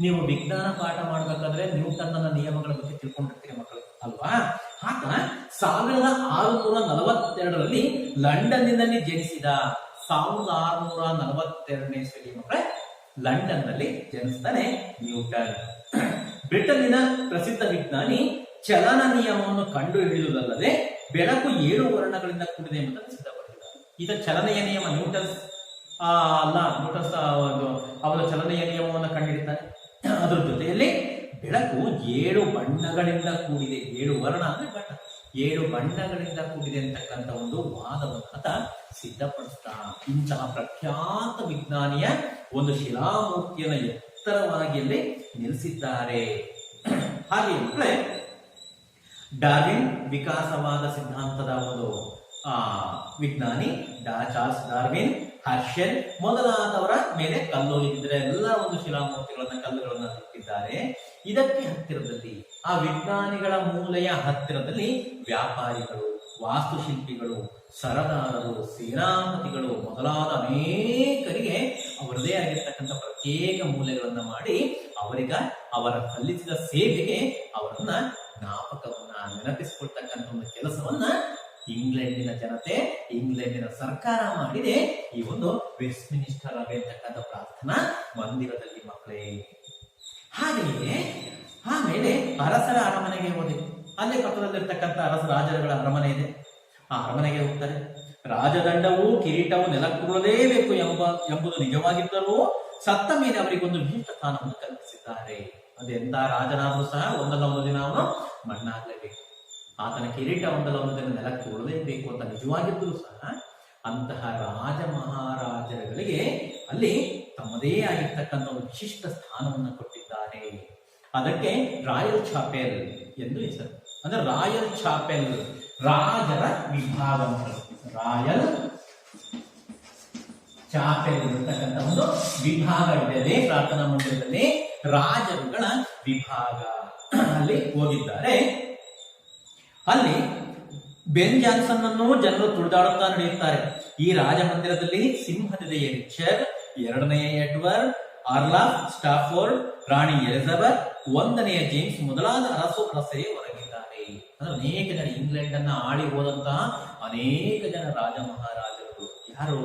ನೀವು ವಿಜ್ಞಾನ ಪಾಠ ಮಾಡ್ಬೇಕಾದ್ರೆ ನ್ಯೂಟನ್ನ ನಿಯಮಗಳ ಬಗ್ಗೆ ತಿಳ್ಕೊಂಡಿರ್ತೀರಿ ಮಕ್ಕಳು ಅಲ್ವಾ? ಆತ 1642ರಲ್ಲಿ ಲಂಡನ್ನಿನಲ್ಲಿ ಜನಿಸಿದ. 1642ನೇ ಇಸವಿ ಮಕ್ಕಳೇ ಲಂಡನ್ ನಲ್ಲಿ ಜನಿಸ್ತಾನೆ ನ್ಯೂಟನ್. ಬ್ರಿಟನ್ನಿನ ಪ್ರಸಿದ್ಧ ವಿಜ್ಞಾನಿ ಚಲನ ನಿಯಮವನ್ನು ಕಂಡು ಹಿಡಿಯುವುದಲ್ಲದೆ ಬೆಳಕು 7 ವರ್ಣಗಳಿಂದ ಕೂಡಿದೆ ಎಂಬುದನ್ನು ಸಿದ್ಧಪಡಿಸಿದ್ದಾರೆ. ಇದು ಚಲನೆಯ ನಿಯಮ. ನ್ಯೂಟನ್ಸ್ ಅವರ ಚಲನೆಯ ನಿಯಮವನ್ನು ಕಂಡುಹಿಡಿತಾರೆ. ಅದರ ಜೊತೆಯಲ್ಲಿ ಬೆಳಕು 7 ಬಣ್ಣಗಳಿಂದ ಕೂಡಿದೆ. 7 ವರ್ಣ ಅಂದ್ರೆ ಬಣ್ಣ, 7 ಬಣ್ಣಗಳಿಂದ ಕೂಡಿದೆ ಅಂತಕ್ಕಂಥ ಒಂದು ವಾದವನ್ನು ಆತ ಸಿದ್ಧಪಡಿಸ್ತಾ ಇಂತಹ ಪ್ರಖ್ಯಾತ ವಿಜ್ಞಾನಿಯ ಒಂದು ಶಿಲಾಮೂರ್ತಿಯನ್ನು ಎತ್ತರವಾಗಿ ಅಲ್ಲಿ ನಿಲ್ಲಿಸಿದ್ದಾರೆ. ಹಾಗೆ ಡಾರ್ವಿನ್ ವಿಕಾಸವಾದ ಸಿದ್ಧಾಂತದ ಒಂದು ವಿಜ್ಞಾನಿ ಚಾರ್ಲ್ಸ್ ಡಾರ್ವಿನ್, ಹರ್ಷೆಲ್ ಮೊದಲಾದವರ ಮೇಲೆ ಕಲ್ಲೋಗಿದ್ರೆ ಎಲ್ಲ ಒಂದು ಕಲ್ಲುಗಳನ್ನ ಇಟ್ಟಿದ್ದಾರೆ. ಇದಕ್ಕೆ ಹತ್ತಿರದಲ್ಲಿ ಆ ವಿಜ್ಞಾನಿಗಳ ಮೂಲೆಯ ಹತ್ತಿರದಲ್ಲಿ ವ್ಯಾಪಾರಿಗಳು, ವಾಸ್ತುಶಿಲ್ಪಿಗಳು, ಸರದಾರರು, ಸೇನಾಪತಿಗಳು ಮೊದಲಾದ ಅನೇಕರಿಗೆ ಅವರದೇ ಆಗಿರ್ತಕ್ಕಂಥ ಪ್ರತ್ಯೇಕ ಮೂಲೆಗಳನ್ನ ಮಾಡಿ ಅವರ ಸಲ್ಲಿಸಿದ ಸೇವೆಗೆ ಅವರನ್ನ ಜ್ಞಾಪಕವನ್ನ ನೆನಪಿಸಿಕೊಳ್ತಕ್ಕಂಥ ಒಂದು ಕೆಲಸವನ್ನ ಇಂಗ್ಲೆಂಡಿನ ಜನತೆ, ಇಂಗ್ಲೆಂಡಿನ ಸರ್ಕಾರ ಮಾಡಿದೆ ಈ ಒಂದು ವೆಸ್ಟ್ ಮಿನಿಸ್ಟರ್ ಆಗಿರ್ತಕ್ಕಂಥ ಪ್ರಾರ್ಥನಾ ಮಂದಿರದಲ್ಲಿ ಮಕ್ಕಳೇ. ಹಾಗೆಯೇ ಆಮೇಲೆ ಅರಸರ ಅರಮನೆಗೆ ಹೋದೆ. ಅಲ್ಲೇ ಪಕ್ಕದಲ್ಲಿರ್ತಕ್ಕಂಥ ರಾಜರುಗಳ ಅರಮನೆ ಇದೆ. ಆ ಅರಮನೆಗೆ ಹೋಗ್ತಾರೆ. ರಾಜದಂಡವು ಕಿರೀಟವು ನೆಲಕ್ಕುರುಳಲೇಬೇಕು ಎಂಬುದು ನಿಜವಾಗಿದ್ದರೂ ಸತ್ತ ಮೇಲೆ ಅವರಿಗೊಂದು ವಿಶಿಷ್ಟ ಸ್ಥಾನವನ್ನು ಕಲ್ಪಿಸಿದ್ದಾರೆ. ಅದೆಂತ ರಾಜನಾದ್ರೂ ಸಹ ಒಂದಲ್ಲ ಒಂದು ದಿನ ಅವನು ಮಣ್ಣಾಗಲೇಬೇಕು. ಆತನ ಕಿರೀಟ ಒಂದಲ್ಲ ಒಂದು ದಿನ ನೆಲಕ್ಕೆ ಉಳಲೇಬೇಕು ಅಂತ ನಿಜವಾಗಿದ್ದರೂ ಸಹ ಅಂತಹ ರಾಜ ಮಹಾರಾಜರುಗಳಿಗೆ ಅಲ್ಲಿ ತಮ್ಮದೇ ಆಗಿರ್ತಕ್ಕಂಥ ಒಂದು ವಿಶಿಷ್ಟ ಸ್ಥಾನವನ್ನು ಕೊಟ್ಟಿದ್ದಾರೆ. ಅದಕ್ಕೆ ರಾಯಲ್ ಚಾಪೆಲ್ ಎಂದು ಹೆಸರು. ಅಂದ್ರೆ ರಾಯಲ್ ಚಾಪೆಲ್ ರಾಜರ ವಿಭಾಗ. ರಾಯಲ್ ಚಾಪೆಲ್ ಇರತಕ್ಕಂಥ ಒಂದು ವಿಭಾಗ ಇದೆ ಪ್ರಾರ್ಥನಾ ಮಂದಿರದಲ್ಲಿ. ರಾಜರುಗಳ ವಿಭಾಗ ಅಲ್ಲಿ ಹೋಗಿದ್ದಾರೆ. ಅಲ್ಲಿ ಬೆನ್ ಜಾನ್ಸನ್ ಅನ್ನು ಜನರು ತುಳಿದಾಡುತ್ತಾ ನಡೆಯುತ್ತಾರೆ. ಈ ರಾಜ ಮಂದಿರದಲ್ಲಿ ಸಿಂಹದೆದೆಯ ರಿಚರ್ಡ್, 2ನೇ ಎಡ್ವರ್ಡ್, ಆರ್ಲಾಫ್ ಸ್ಟಾಫೋರ್ಡ್, ರಾಣಿ ಎಲಿಜಬೆತ್, 1ನೇ ಜೇಮ್ಸ್ ಮೊದಲಾದ ಅರಸರೇ ಹೊರಗಿದ್ದಾರೆ. ಅಂದ್ರೆ ಅನೇಕ ಜನ ಇಂಗ್ಲೆಂಡ್ ಅನ್ನ ಆಳಿ ಹೋದಂತಹ ಅನೇಕ ಜನ ರಾಜ ಮಹಾರಾಜರು. ಯಾರು?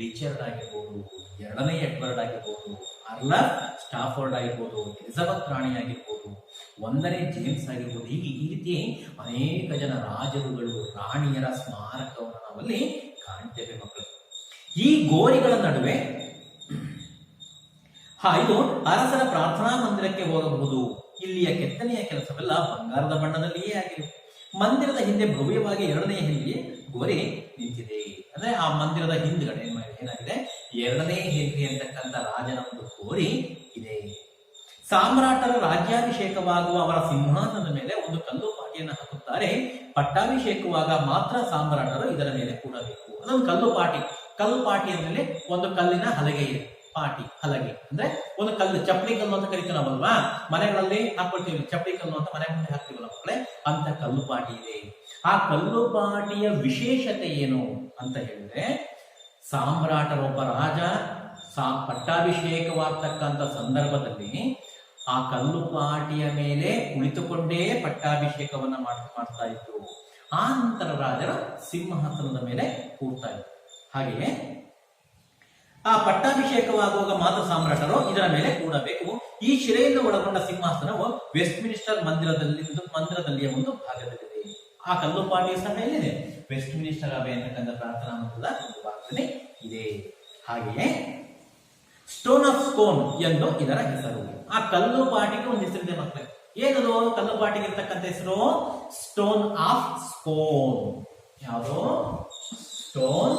ರಿಚರ್ಡ್ ಆಗಿರ್ಬೋದು, 2ನೇ ಎಡ್ವರ್ಡ್ ಆಗಿರ್ಬೋದು, ಆರ್ಲಾಫ್ ಸ್ಟಾಫೋರ್ಡ್ ಆಗಿರ್ಬೋದು, ಎಲಿಜಬೆತ್ ರಾಣಿ ಆಗಿರ್ಬೋದು, 1ನೇ ಜೇಮ್ಸ್ ಆಗಿರ್ಬೋದು. ಹೀಗೆ ಈ ರೀತಿ ಅನೇಕ ಜನ ರಾಜರುಗಳು, ರಾಣಿಯರ ಸ್ಮಾರಕವನ್ನು ನಾವಲ್ಲಿ ಕಾಣ್ತೇವೆ ಮಕ್ಕಳು. ಈ ಗೋರಿಗಳ ನಡುವೆ ಇದು ಅರಸರ ಪ್ರಾರ್ಥನಾ ಮಂದಿರಕ್ಕೆ ಹೋಗಬಹುದು. ಇಲ್ಲಿಯ ಕೆತ್ತನೆಯ ಕೆಲಸವೆಲ್ಲ ಬಂಗಾರದ ಬಣ್ಣದಲ್ಲಿಯೇ ಆಗಿದೆ. ಮಂದಿರದ ಹಿಂದೆ ಭವ್ಯವಾಗಿ 2ನೇ ಹೆನ್ರಿ ಗೋರಿ ನಿಂತಿದೆ. ಅಂದ್ರೆ ಆ ಮಂದಿರದ ಹಿಂದ್ಗಡೆ ಏನಾಗಿದೆ, 2ನೇ ಹೆನ್ರಿ ಅಂತಕ್ಕಂಥ ರಾಜನ ಒಂದು ಗೋರಿ ಇದೆ. ಸಾಮ್ರಾಟರ ರಾಜ್ಯಾಭಿಷೇಕವಾಗುವ ಅವರ ಸಿಂಹಾಸನದ ಮೇಲೆ ಒಂದು ಕಲ್ಲು ಪಾಟಿಯನ್ನು ಹಾಕುತ್ತಾರೆ. ಪಟ್ಟಾಭಿಷೇಕವಾಗ ಮಾತ್ರ ಸಾಮ್ರಾಟರು ಇದರ ಮೇಲೆ ಕೂಡಬೇಕು. ಅದೊಂದು ಕಲ್ಲು ಪಾಟಿಯ ಮೇಲೆ ಒಂದು ಕಲ್ಲಿನ ಹಲಗೆ ಇದೆ. ಪಾಟಿ ಹಲಗೆ ಅಂದ್ರೆ ಒಂದು ಕಲ್ಲು, ಚಪ್ಪಲಿ ಕಲ್ಲು ಅಂತ ಕರಿತೀವಿ ನಾವಲ್ವಾ, ಮನೆಗಳಲ್ಲಿ ಹಾಕೊಳ್ತೀವಿ. ಚಪ್ಪಲಿ ಕಲ್ಲು ಅಂತ ಮನೆ ಮುಂದೆ ಹಾಕ್ತೀವಲ್ಲ ಮಕ್ಕಳೇ, ಅಂತ ಕಲ್ಲು ಪಾಟಿ ಇದೆ. ಆ ಕಲ್ಲು ಪಾಟಿಯ ವಿಶೇಷತೆ ಏನು ಅಂತ ಹೇಳಿದ್ರೆ, ಸಾಮ್ರಾಟರೊಬ್ಬ ರಾಜ ಪಟ್ಟಾಭಿಷೇಕವಾಗ್ತಕ್ಕಂಥ ಸಂದರ್ಭದಲ್ಲಿ ಆ ಕಲ್ಲುಪಾಟಿಯ ಮೇಲೆ ಕುಳಿತುಕೊಂಡೇ ಪಟ್ಟಾಭಿಷೇಕವನ್ನ ಮಾಡ್ತಾ ಇದ್ರು. ಆ ನಂತರ ರಾಜರ ಸಿಂಹಾಸನದ ಮೇಲೆ ಕೂರ್ತಾ ಇದ್ರು. ಹಾಗೆಯೇ ಆ ಪಟ್ಟಾಭಿಷೇಕವಾಗುವಾಗ ಮಾತ್ರ ಸಾಮ್ರಾಟರು ಇದರ ಮೇಲೆ ಕೂಡಬೇಕು. ಈ ಶಿಲೆಯನ್ನು ಒಳಗೊಂಡ ಸಿಂಹಾಸನವು ವೆಸ್ಟ್ ಮಿನಿಸ್ಟರ್ ಮಂದಿರದಲ್ಲಿಯ ಒಂದು ಭಾಗದಲ್ಲಿದೆ. ಆ ಕಲ್ಲುಪಾಟಿ ಸಹ ಎಲ್ಲಿದೆ? ವೆಸ್ಟ್ ಮಿನಿಸ್ಟರ್ ಅಬೆ ಅಂತಕ್ಕಂಥ ಪ್ರಾರ್ಥನಾ ಮಂದಿರದ ಒಂದು ಭಾಗದಲ್ಲಿ ಇದೆ. ಹಾಗೆಯೇ ಸ್ಟೋನ್ ಆಫ್ ಸ್ಕೋನ್ ಎಂದು ಇದರ ಹೆಸರು. ಆ ಕಲ್ಲು ಪಾಟಿಗೆ ಒಂದು ಹೆಸರಿದೆ ಮಕ್ಕಳೇ. ಏನದು ಕಲ್ಲು ಪಾಟಿಗೆ ಇರ್ತಕ್ಕಂಥ ಹೆಸರು? Stone of Scone. ಯಾವುದು? ಸ್ಟೋನ್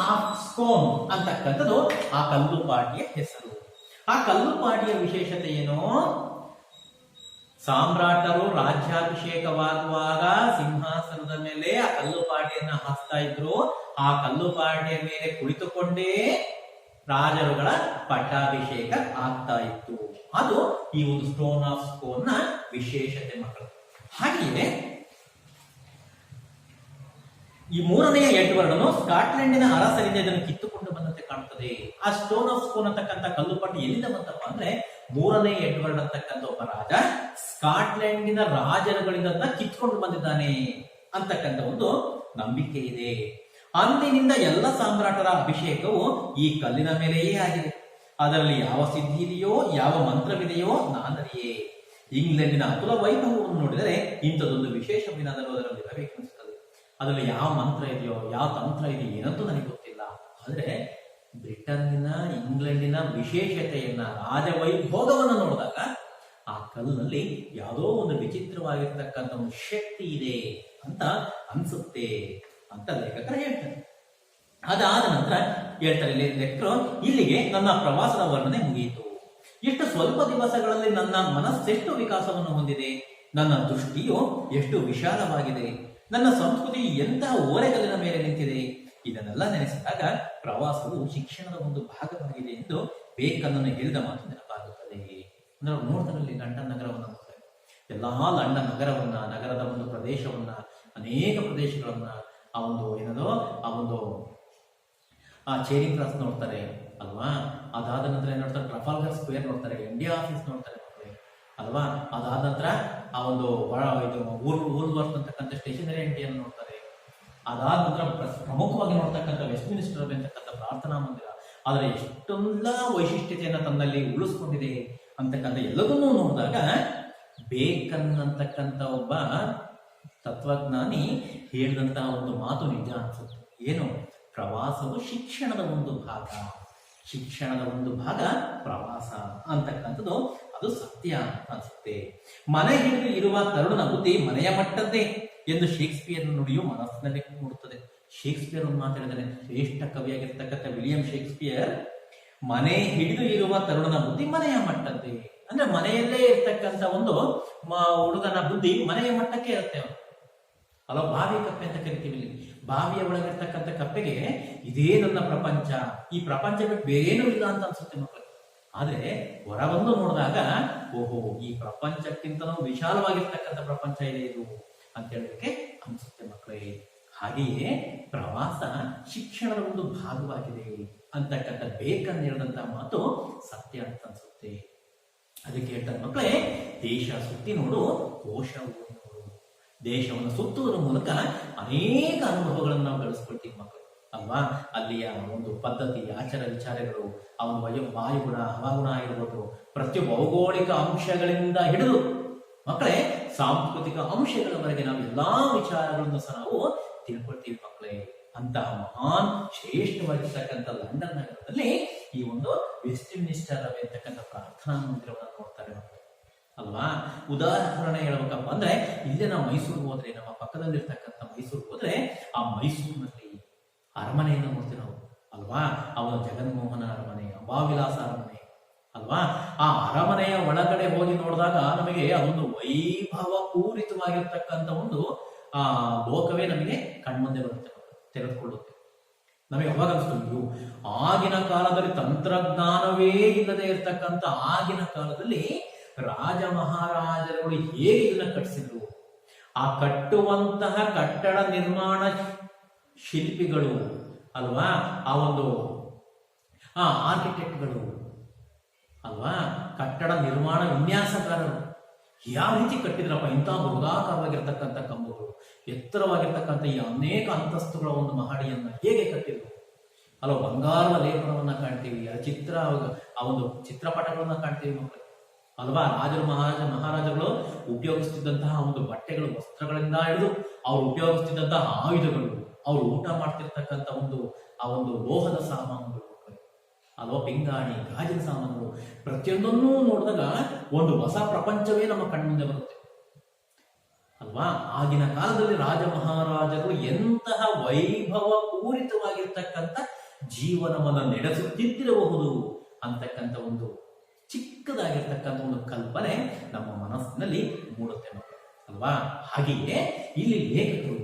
ಆಫ್ ಸ್ಕೋನ್ ಅಂತಕ್ಕಂಥದ್ದು ಆ ಕಲ್ಲುಪಾಟಿಯ ಹೆಸರು. ಆ ಕಲ್ಲುಪಾಟಿಯ ವಿಶೇಷತೆ ಏನು? ಸಾಮ್ರಾಟರು ರಾಜ್ಯಾಭಿಷೇಕವಾಗುವಾಗ ಸಿಂಹಾಸನದ ಮೇಲೆ ಆ ಕಲ್ಲುಪಾಟಿಯನ್ನ ಹಾಸ್ತಾ ಇದ್ರು. ಆ ಕಲ್ಲುಪಾಟಿಯ ಮೇಲೆ ಕುಳಿತುಕೊಂಡೇ ರಾಜರುಗಳ ಪಟ್ಟಾಭಿಷೇಕ ಆಗ್ತಾ ಇತ್ತು. ಅದು ಈ ಒಂದು ಸ್ಟೋನ್ ಆಫ್ ಸ್ಕೋನ್ ನ ವಿಶೇಷತೆ ಮಕ್ಕಳು. ಹಾಗೆಯೇ ಈ ಮೂರನೆಯ ಎಡ್ವರ್ಡನು ಸ್ಕಾಟ್ಲೆಂಡಿನ ಅರಸರಿಂದ ಇದನ್ನು ಕಿತ್ತುಕೊಂಡು ಬಂದಂತೆ ಕಾಣುತ್ತದೆ. ಆ ಸ್ಟೋನ್ ಆಫ್ ಸ್ಕೋನ್ ಅಂತಕ್ಕಂಥ ಕಲ್ಲುಪಾಟಿ ಎಲ್ಲಿಂದ ಬಂತಪ್ಪ ಅಂದ್ರೆ, ಮೂರನೇ ಎಡ್ವರ್ಡ್ ಅಂತಕ್ಕಂಥ ಒಬ್ಬ ರಾಜ ಸ್ಕಾಟ್ಲೆಂಡಿನ ರಾಜರುಗಳಿಂದ ಕಿತ್ಕೊಂಡು ಬಂದಿದ್ದಾನೆ ಅಂತಕ್ಕಂಥ ಒಂದು ನಂಬಿಕೆ ಇದೆ. ಅಂದಿನಿಂದ ಎಲ್ಲ ಸಾಮ್ರಾಟರ ಅಭಿಷೇಕವು ಈ ಕಲ್ಲಿನ ಮೇಲೆಯೇ ಆಗಿದೆ. ಅದರಲ್ಲಿ ಯಾವ ಸಿದ್ಧಿ ಇದೆಯೋ, ಯಾವ ಮಂತ್ರವಿದೆಯೋ ನಾನರಿಯೇ. ಇಂಗ್ಲೆಂಡಿನ ಅತುಲ ವೈಭವವನ್ನು ನೋಡಿದರೆ ಇಂಥದೊಂದು ವಿಶೇಷವೇನಾದರೂ ಅದರಲ್ಲಿ ಇರಬೇಕೆನಿಸುತ್ತದೆ. ಅದರಲ್ಲಿ ಯಾವ ಮಂತ್ರ ಇದೆಯೋ, ಯಾವ ತಂತ್ರ ಇದೆಯೋ ಏನಂತೂ ನನಗೆ ಗೊತ್ತಿಲ್ಲ. ಆದ್ರೆ ಬ್ರಿಟನ್ನಿನ, ಇಂಗ್ಲೆಂಡಿನ ವಿಶೇಷತೆಯನ್ನ, ರಾಜವೈಭೋಗವನ್ನು ನೋಡಿದಾಗ ಆ ಕಲ್ಲಿನಲ್ಲಿ ಯಾವುದೋ ಒಂದು ವಿಚಿತ್ರವಾಗಿರ್ತಕ್ಕಂಥ ಒಂದು ಶಕ್ತಿ ಇದೆ ಅಂತ ಅನ್ಸುತ್ತೆ ಅಂತ ಲೇಖಕರು ಹೇಳ್ತಾರೆ. ಅದಾದ ನಂತರ ಹೇಳ್ತಾರೆ ಲೇಖಕರು, ಇಲ್ಲಿಗೆ ನನ್ನ ಪ್ರವಾಸದ ವರ್ಣನೆ ಮುಗಿಯಿತು. ಇಷ್ಟು ಸ್ವಲ್ಪ ದಿವಸಗಳಲ್ಲಿ ನನ್ನ ಮನಸ್ಸೆಷ್ಟು ವಿಕಾಸವನ್ನು ಹೊಂದಿದೆ, ನನ್ನ ದೃಷ್ಟಿಯು ಎಷ್ಟು ವಿಶಾಲವಾಗಿದೆ, ನನ್ನ ಸಂಸ್ಕೃತಿ ಎಂತಹ ಓರೆಗಲ್ಲಿನ ಮೇಲೆ ನಿಂತಿದೆ. ಇದನ್ನೆಲ್ಲ ನೆನೆಸಿದಾಗ ಪ್ರವಾಸವು ಶಿಕ್ಷಣದ ಒಂದು ಭಾಗವಾಗಿದೆ ಎಂದು ಬೇಕನ್ನನ್ನು ಹೇಳಿದ ಮಾತು ನೆನಪಾಗುತ್ತದೆ. ನಾವು ನೋಡ್ತಾರಲ್ಲಿ ಲಂಡನ್ ನಗರವನ್ನು ನೋಡ್ತಾರೆ. ಎಲ್ಲಾ ಲಂಡನ್ ನಗರವನ್ನ, ನಗರದ ಒಂದು ಪ್ರದೇಶವನ್ನ, ಅನೇಕ ಪ್ರದೇಶಗಳನ್ನ, ಆ ಒಂದು ಏನದೋ ಆ ಚೇರಿಂಗ್ ಕ್ರಾಸ್ ನೋಡ್ತಾರೆ ಅಲ್ವಾ. ಅದಾದ ನಂತರ ಏನ್ ನೋಡ್ತಾರೆ? ಟ್ರಫಾಲ್ಗರ್ ಸ್ಕ್ವೇರ್ ನೋಡ್ತಾರೆ, ಇಂಡಿಯಾ ಆಫೀಸ್ ನೋಡ್ತಾರೆ ಮಕ್ಕಳೇ ಅಲ್ವಾ. ಅದಾದ ನಂತರ ಆ ಒಂದು ಊರ್ವರ್ತ್ ಅಂತಕ್ಕಂಥ ಸ್ಟೇಷನರಿ ಅಂಗಡಿಯನ್ನು ನೋಡ್ತಾರೆ. ಅದಾದ ನಂತರ ಪ್ರಮುಖವಾಗಿ ನೋಡ್ತಕ್ಕಂಥ ವೆಸ್ಟ್ ಮಿನಿಸ್ಟರ್ ಅಂತಕ್ಕಂಥ ಪ್ರಾರ್ಥನಾ ಮಂದಿರ, ಅದರ ಎಷ್ಟೊಂದ ವೈಶಿಷ್ಟ್ಯತೆಯನ್ನ ತನ್ನಲ್ಲಿ ಉಳಿಸ್ಕೊಂಡಿದೆ ಅಂತಕ್ಕಂಥ ಎಲ್ಲದನ್ನೂ ನೋಡಿದಾಗ ಬೇಕನ್ ಅಂತಕ್ಕಂಥ ಒಬ್ಬ ತತ್ವಜ್ಞಾನಿ ಹೇಳಿದಂತಹ ಒಂದು ಮಾತು ನಿಜ ಅನ್ಸುತ್ತೆ. ಏನು? ಪ್ರವಾಸವು ಶಿಕ್ಷಣದ ಒಂದು ಭಾಗ, ಶಿಕ್ಷಣದ ಒಂದು ಭಾಗ ಪ್ರವಾಸ ಅಂತಕ್ಕಂಥದ್ದು ಅದು ಸತ್ಯ ಅನ್ಸುತ್ತೆ. ಮನೆ ಹಿಡಿದು ಇರುವ ತರುಣನ ಬುದ್ಧಿ ಮನೆಯ ಮಟ್ಟದ್ದೇ ಎಂದು ಶೇಕ್ಸ್ಪಿಯರ್ ನುಡಿಯು ಮನಸ್ಸಿನಲ್ಲಿ ಮೂಡುತ್ತದೆ. ಶೇಕ್ಸ್ಪಿಯರ್ ಒಂದು ಮಾತಾಡಿದರೆ, ಶ್ರೇಷ್ಠ ಕವಿಯಾಗಿರ್ತಕ್ಕಂಥ ವಿಲಿಯಂ ಶೇಕ್ಸ್ಪಿಯರ್, ಮನೆ ಹಿಡಿದು ಇರುವ ತರುಣನ ಬುದ್ಧಿ ಮನೆಯ ಮಟ್ಟದ್ದೇ. ಅಂದ್ರೆ ಮನೆಯಲ್ಲೇ ಇರ್ತಕ್ಕಂಥ ಒಂದು ಹುಡುಗನ ಬುದ್ಧಿ ಮನೆಯ ಮಟ್ಟಕ್ಕೆ ಇರುತ್ತೆ ಅಲ್ಲ. ಬಾವಿ ಕಪ್ಪೆ ಅಂತ ಕರಿತೀವಿ ಇಲ್ಲಿ. ಬಾವಿಯ ಒಳಗಿರ್ತಕ್ಕಂಥ ಕಪ್ಪೆಗೆ ಇದೇ ನನ್ನ ಪ್ರಪಂಚ, ಈ ಪ್ರಪಂಚ ಬಿಟ್ಟು ಬೇರೇನೂ ಇಲ್ಲ ಅಂತ ಅನ್ಸುತ್ತೆ ಮಕ್ಕಳು. ಆದ್ರೆ ಹೊರಬಂದು ನೋಡಿದಾಗ ಓಹೋ, ಈ ಪ್ರಪಂಚಕ್ಕಿಂತಲೂ ವಿಶಾಲವಾಗಿರ್ತಕ್ಕಂಥ ಪ್ರಪಂಚ ಇದೆ ಇದು ಅಂತ ಹೇಳಲಿಕ್ಕೆ ಅನ್ಸುತ್ತೆ ಮಕ್ಕಳೇ. ಹಾಗೆಯೇ ಪ್ರವಾಸ ಶಿಕ್ಷಣದ ಒಂದು ಭಾಗವಾಗಿದೆ ಅಂತಕ್ಕಂಥ ಬೇಕನ್ ಹೇಳಿದಂತಹ ಮಾತು ಸತ್ಯ ಅಂತ ಅನ್ಸುತ್ತೆ. ಅದಕ್ಕೆ ಹೇಳ್ತಾರೆ ಮಕ್ಕಳೇ, ದೇಶ ಸುತ್ತಿ ನೋಡು, ಕೋಶ ಓದಿ ನೋಡು. ದೇಶವನ್ನು ಸುತ್ತುವುದರ ಮೂಲಕ ಅನೇಕ ಅನುಭವಗಳನ್ನು ನಾವು ಗಳಿಸ್ಕೊಳ್ತೀವಿ ಮಕ್ಕಳು ಅಲ್ವಾ. ಅಲ್ಲಿಯ ಒಂದು ಪದ್ಧತಿ, ಆಚಾರ ವಿಚಾರಗಳು, ಅವನ ವಾಯುಗುಣ, ಹವಾಗುಣ ಆಗಿರ್ಬೋದು, ಪ್ರತಿ ಭೌಗೋಳಿಕ ಅಂಶಗಳಿಂದ ಹಿಡಿದು ಮಕ್ಕಳೇ ಸಾಂಸ್ಕೃತಿಕ ಅಂಶಗಳವರೆಗೆ ನಾವು ಎಲ್ಲಾ ವಿಚಾರಗಳನ್ನು ಸಹ ನಾವು ತಿಳ್ಕೊಳ್ತೀವಿ ಮಕ್ಕಳೇ. ಅಂತಹ ಮಹಾನ್ ಶ್ರೇಷ್ಠವಾಗಿರ್ತಕ್ಕಂಥ ಲಂಡನ್ ನಗರದಲ್ಲಿ ಈ ಒಂದು ವೆಸ್ಟ್ ಮಿನಿಸ್ಟರ್ ಅಂತಕ್ಕಂಥ ಪ್ರಾರ್ಥನಾ ಮಂದಿರವನ್ನು ನೋಡ್ತಾರೆ ಮಕ್ಕಳು ಅಲ್ವಾ. ಉದಾಹರಣೆ ಹೇಳ್ಬೇಕಪ್ಪ ಅಂದ್ರೆ, ಇಲ್ಲೇ ನಾವು ಮೈಸೂರಿಗೆ ಹೋದ್ರೆ, ನಮ್ಮ ಪಕ್ಕದಲ್ಲಿರ್ತಕ್ಕಂಥ ಮೈಸೂರಿಗೆ ಹೋದ್ರೆ, ಆ ಮೈಸೂರಿನಲ್ಲಿ ಅರಮನೆಯನ್ನು ನೋಡ್ತೀವಿ ನಾವು ಅಲ್ವಾ. ಅವನ ಜಗನ್ಮೋಹನ ಅರಮನೆ, ಅಂಬಾವಿಲಾಸ ಅರಮನೆ ಅಲ್ವಾ. ಆ ಅರಮನೆಯ ಒಳಗಡೆ ಹೋಗಿ ನೋಡಿದಾಗ ನಮಗೆ ಅದೊಂದು ವೈಭವ ಪೂರಿತವಾಗಿರ್ತಕ್ಕಂಥ ಒಂದು ಲೋಕವೇ ನಮಗೆ ಕಣ್ಮುಂದೆ ಬರುತ್ತೆ, ತೆರೆದುಕೊಳ್ಳುತ್ತೆ. ನಮಗೆ ಅವಾಗ ಅನಿಸ್ತು, ಆಗಿನ ಕಾಲದಲ್ಲಿ ತಂತ್ರಜ್ಞಾನವೇ ಇಲ್ಲದೆ ಇರತಕ್ಕಂಥ ಆಗಿನ ಕಾಲದಲ್ಲಿ ರಾಜ ಮಹಾರಾಜರುಗಳು ಹೇಗೆ ಇದನ್ನ ಕಟ್ಟಿಸಿದ್ರು, ಆ ಕಟ್ಟುವಂತಹ ಕಟ್ಟಡ ನಿರ್ಮಾಣ ಶಿಲ್ಪಿಗಳು ಅಲ್ವಾ, ಆ ಒಂದು ಆರ್ಕಿಟೆಕ್ಟ್ಗಳು ಅಲ್ವಾ, ಕಟ್ಟಡ ನಿರ್ಮಾಣ ವಿನ್ಯಾಸಕಾರರು ಯಾವ ರೀತಿ ಕಟ್ಟಿದ್ರಪ್ಪ, ಇಂತಹ ಬೃಹದಾಕಾರವಾಗಿರ್ತಕ್ಕಂಥ ಕಂಬಗಳು, ಎತ್ತರವಾಗಿರ್ತಕ್ಕಂಥ ಈ ಅನೇಕ ಅಂತಸ್ತುಗಳ ಒಂದು ಮಹಡಿಯನ್ನ ಹೇಗೆ ಕಟ್ಟಿದ್ರು ಅಲ್ವಾ. ಬಂಗಾರದ ಲೇಪನವನ್ನ ಕಾಣ್ತೀವಿ, ಆ ಒಂದು ಚಿತ್ರಪಟಗಳನ್ನ ಕಾಣ್ತೀವಿ ಮಕ್ಕಳು ಅಲ್ವಾ. ಮಹಾರಾಜಗಳು ಉಪಯೋಗಿಸ್ತಿದ್ದಂತಹ ಒಂದು ಬಟ್ಟೆಗಳು, ವಸ್ತ್ರಗಳಿಂದ ಹಿಡಿದು ಅವ್ರು ಉಪಯೋಗಿಸ್ತಿದ್ದಂತಹ ಆಯುಧಗಳು, ಅವ್ರು ಊಟ ಮಾಡ್ತಿರ್ತಕ್ಕಂಥ ಆ ಒಂದು ಲೋಹದ ಸಾಮಾನುಗಳು ಅಲ್ವಾ, ಪಿಂಗಾಣಿ, ಗಾಜಿನ ಸಾಮಾನುಗಳು, ಪ್ರತಿಯೊಂದನ್ನೂ ನೋಡಿದಾಗ ಒಂದು ಹೊಸ ಪ್ರಪಂಚವೇ ನಮ್ಮ ಕಣ್ಮುಂದೆ ಬರುತ್ತೆ ಅಲ್ವಾ. ಆಗಿನ ಕಾಲದಲ್ಲಿ ರಾಜ ಮಹಾರಾಜರು ಎಂತಹ ವೈಭವ ಪೂರಿತವಾಗಿರ್ತಕ್ಕಂಥ ಜೀವನವನ್ನು ನಡೆಸುತ್ತಿದ್ದಿರಬಹುದು ಅಂತಕ್ಕಂಥ ಒಂದು ಚಿಕ್ಕದಾಗಿರ್ತಕ್ಕಂಥ ಒಂದು ಕಲ್ಪನೆ ನಮ್ಮ ಮನಸ್ಸಿನಲ್ಲಿ ಮೂಡುತ್ತೆ ಅಲ್ವಾ. ಹಾಗೆಯೇ ಇಲ್ಲಿ ಲೇಖಕರು